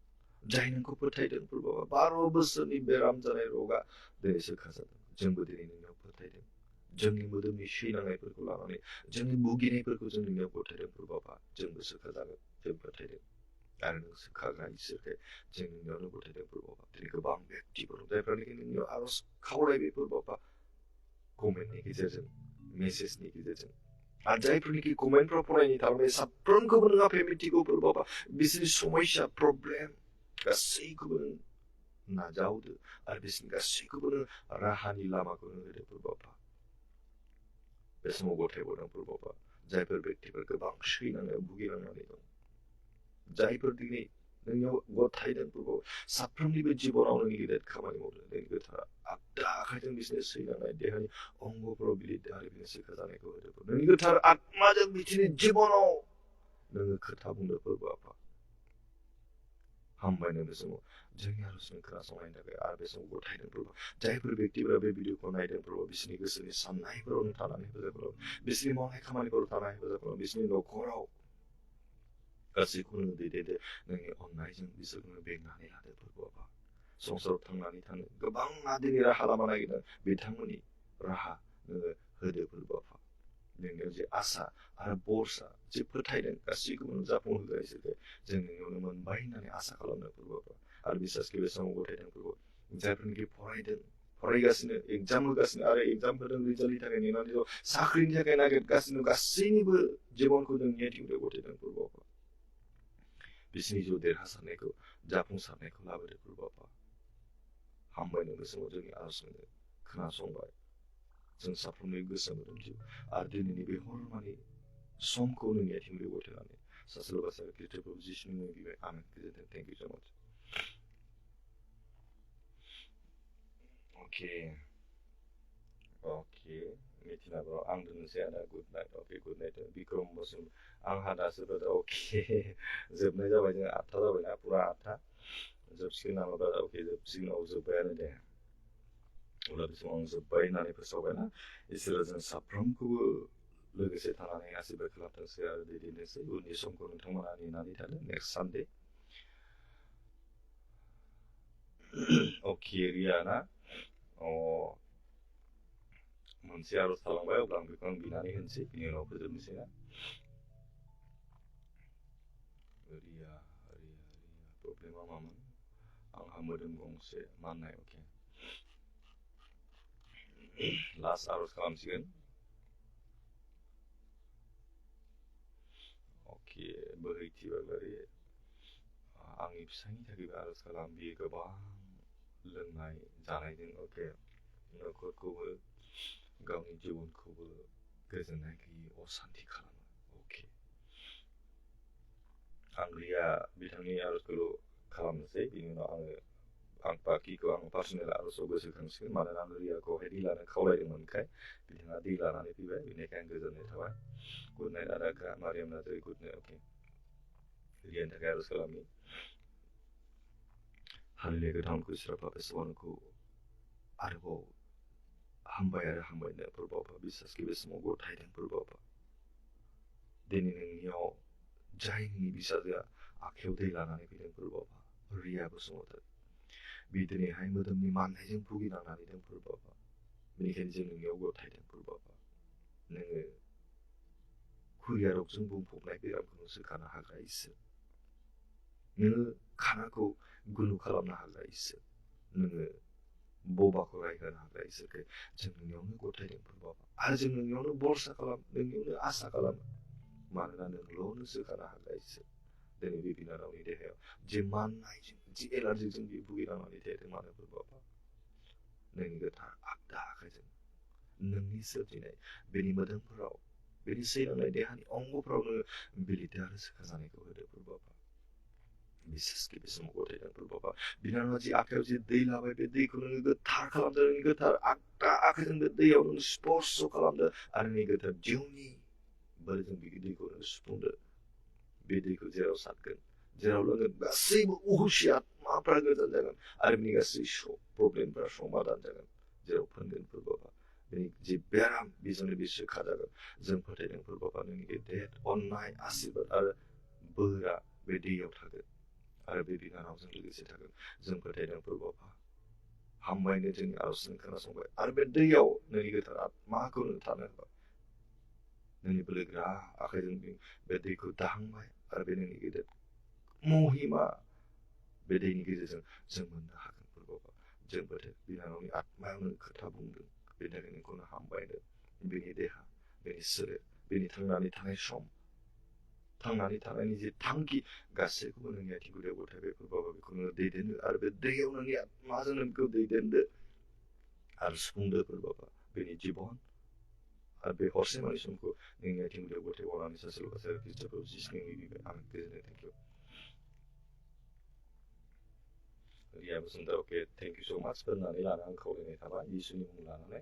[SPEAKER 1] जाय नोंखौ फोथायदों फोरबोआवफा 12 बोसोरनि बेराम जानाय रगा दिनै सोखाजादों जोंबो दिनै नोंनियाव फोथायदों जोंनि मोदोमनि सैनांनायफोरखौ लानानै जोंनि भुगिनायफोरखौ जों नोंनियाव फोथायदों फोरबोआवफा जोंबो सोखाजागोन जों फोथायदों आरो नों सोखाग्रा इसोरखाय जों नोंनियावनो फोथायदों फोरबोआवफा दिनै गोबां बेक्तिफोर जायफ्रानोखि नोंनियाव आर'ज खावलायबाय फोरबोआवफा कमेन्टनि गेजेरजों मेसेजनि गेजेरजों आरो जायफोरनिखि कमेन्टफ्राव फरायनो थांबाय साफ्रोमखौबो नोंहा मिथिगौ फोरबोआवफा बिसोरनि समस्या प्रब्लेम गासैखौबो नों नाजावदो आरो बिसोरनि गासैखौबो नों राहानि लामाखौ नों होदो फोरबोआवफा बे समाव गथायबावदों फोरबोआवफा जायफोर बेक्तिफोर गोबां सैनांनायाव भुगिनांनानै दं जायफोर दिनै नोंनियाव गथायदों फोरबोआव साफ्रोमनिबो जिबनाव नोंनि गिदिर खामानि मावदों नोंनि गोथारा आगदा आखाइजों बिसोरनि सैनांनाय देहानि अंगफोराव बिलिरदों आरो बिनो सोखाजानायखौ होदों नोंनि गोथार आत्माजों बिसोरनि जिबनाव नोङो खोथा बुंदों फोरबोआवफा हामबायनो बे समाव जोंनि आर'जखौ खोनासंनायनि थाखाय आरो बे समाव गथायदों फोरबो जायफोर बेक्तिफोरा बे भिडिअखौ नायदों फोरबो बिसोरनि गोसोनि साननायफोराव नों थानानै हेफाजाब खालाम बिसोरनि मावनाय खामानिफोराव थानानै हेफाजाब खालाम बिसोरनि न'खराव गासैखौबो नों दैदेनदो नोंनि अननायजों बिसोरखौ बेंनानै लादो फोरबोआवफा संसाराव थांनानै थानो गोबां दिनै राहा लामा नागिरदों बिथांमोननि राहा नोङो होदो फोरबोआवफा नोंनियाव जे आसा आरो बरसा जे फोथायदों गासैखौबो नों जाफुंहोगोन इसोरखौ जों नोंनियावनो मोनबाय होननानै आसा खालामदों फोरबोआवफा आरो बिसासखि बे समाव गथायदों फोरबो जायफोरनिखि फरायदों फरायगासिनो एग्जाम होगासिनो आरो एग्जाम होदों रिजाल्टनि थाखाय नेनानै दं साख्रिनि थाखाय नागिरगासिनो गासैनिबो जिबनखौ जों नियतिनिफ्राय गथायदों फोरबोआवफा बिसोरनि जिउ देरहासारनायखौ जाफुंसारनायखौ लाबोदो फोरबोआवफा हामबायनो बे समाव जोंनि आर'जखौ खोनासंबाय जों साफ्रोमनि गोसो मोदोम जिउ आरो दिनैनि बे हरमानि समखौ नोंनि आथिंजों गथायनानै सासे ल'बासा ख्रिस्ट'खौ जिसुनि मुङै बिबाय आमेन गोजोन्थों थेंक इउ स' माच अके मिथिनाबो आं दोननोसै आदा गुड नाइट अके गुड नाइट बिक्रम बसुम आंहा दासो अके जोबनाय जाबाय जों 8था जाबायना पुरा 8था जोबसिगोन नामा ब्रादा अके जोबसिगोन जोब्बायानो दे अब्ला बे समाव आं जोब्बाय होननानै फोसावबायना इसोरा जों साफ्रोमखौबो लोगोसे थानानै आसिरबाद खालामथोंसै आरो दैदेननोसै उननि समखौ नोंथांमोना नेनानै थादों नेक्स्ट सानडे अके रिया ना मोनसे आर'ज थालांबाय अब्ला आं बेखौ बिनानै होनोसै बिनि उनाव फोजोबनोसै ना रिया प्रब्लेमा मामोन आंहा मोदोम गंसे माननाय अके लास्ट आर'ज खालामसिगोन अके बोहैथि बाग्लारि आंनि फिसायनि थाखायबो आर'ज खालाम बियो गोबां लोंनाय जानायजों अके न'खरखौबो गावनि जिबनखौबो गोजोननाय गैयै असान्ति खालामो अके आं रिया बिथांनि आर'जखौ खालामनोसै बिनि उनाव आं बाखिखौ आं पार्सनेल आर'जआव गोसोखांसिगोन मानोना आं रियाखौहाय दै लानो खावलायदोंमोनखाय बिथाङा दै लानानै फैबाय बेनिखाय आं गोजोननाय थाबाय गुड नाइट आदा मारियाम नार्जारि गुड नाइट अके रियानि थाखाय आर'ज खालामनि हालेलुया गोथां खुसिराफा बे समावखौ आरोबाव हामबाय आरो हामबायनो फोरबोआवफा बिसासखि बे समाव गथायदों फोरबोआवफा दिनै नोंनियाव जाय नोंनि बिसाजोआ आखायाव दै लानानै फैदों फोरबोआवफा रिया बसुमतारी बे दिनैहाय मोदोमनि माननायजों भुगिनांनानै दं फोरबोआवफा बेनिखायनो जों नोंनियाव गथायदों फोरबोआवफा नोङो खुरिया रगजों बुंफबनाय बेरामखौ सोखानो हाग्रा इसोर नोङो खानाखौ गुलु खालामनो हाग्रा इसोर नोङो बबाखौ रायहोनो हाग्रा इसोरखौ जों नोंनियावनो गथायदों प्रभु आरो जों नोंनियावनो भरसा खालाम नोंनियावनो आसा खालामो मानोना नोंल'नो सोखानो हाग्रा इसोर दिनै बे बिनानावनि देहायाव जे माननायजों जे एलार्जिजों बे भुगिनांनानै थादों मानो प्रभु नोंनि गोथार आगदा आखाइजों नोंनि सोरजिनाय बेनि मोदोमफोराव बेनि सैलांनाय देहानि अंगफ्रावनो बिलिरदो आरो सोखाजानायखौ होदो प्रभु बिसेसके बे समाव गथायदों प्रभु बिनानावा जि आखाइयाव जे दै लाबाय बे दैखौ नोङो गोथार खालामदो नोंनि गोथार आगदा आखाइजों बे दैयाव नों स्पर्श खालामदो आरो नोंनि गोथार जिउनि बोलोजों बे दैखौ नों सुफुंदो बे दैखौ जेराव सारगोन जेराव लोंगोन गासैबो अहुसिया आत्माफ्रा गोजान जागोन आरो बिनि गासै प्रब्लेमफ्रा समाधान जागोन जेराव फोनगोन प्रभु बेनि जे बेराम बेजोंनो बे सोखा जागोन जों फोथायदों प्रभु नोंनि गेदेर अननाय आशीर्बाद आरो बोरा बे दैयाव थागोन आरो बे बिनानावजों लोगोसे थागोन जों फोथायदों प्रभु हामबायनो जोंनि आर'जजों खोनासंबाय आरो बे दैयाव नोंनि गोथार आत्माखौ नों थानो होबाय नोंनि बोलोग्रा आखाइजों बे दैखौ दाहांबाय आरो बे नोंनि गेदेर महिमा बे दैनि गेजेरजों जों मोननो हागोन प्रभु जों फोथाय बिनानावनि आत्मायावनो खोथा बुंदों बेनि थाखाय नोंखौनो हामबायदों बेनि देहा बेनि सोलेर बेनि थांनानै थानाय सम थांनानै थानायनि जे थांखि गासैखौबो नोंनि आथिं गुदियाव गथायबाय प्रभु बेखौ नोङो दैदेनदो आरो बे दैयाव नोंनि आत्माजों नोंखौ दैदेनदो आरो सुफुंदो प्रभु बेनि जिबन आरो बे हरसेमानि समखौ नोंनि आथिं गुदियाव गथायबावनानै सासेल' गासै ख्रिस्ट'खौ जिसुनि बिबाय आं गोजोननाय thank you Riya Basumatary thank you so' much होननानै लानो आं खावलायनाय थाबाय जिसुनि मुं लानानै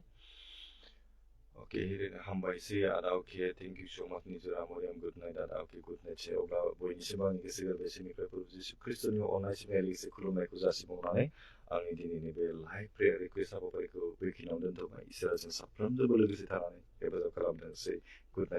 [SPEAKER 1] ओके हामबायसै आदा अके थेंक इउ स' माच निजोरा मरियाम गुड नाइट आदा अके गुड नाइट सै अब्ला बयनिसिम आंनि गोसो गोरबोनिफ्राय प्रभु जिसु ख्रिस्ट'नि अननाय सिबिनाय लोगोसे खुलुमनायखौ जासिबावनानै आंनि दिनैनि बे लाइभ प्रेयार रिकुवेस्ट हाबाफारिखौ बेखिनियावनो दोनथ'बाय इसोरा जों साफ्रोमजोंबो लोगोसे थानानै हेफाजाब खालामथोंसै गुड नाइट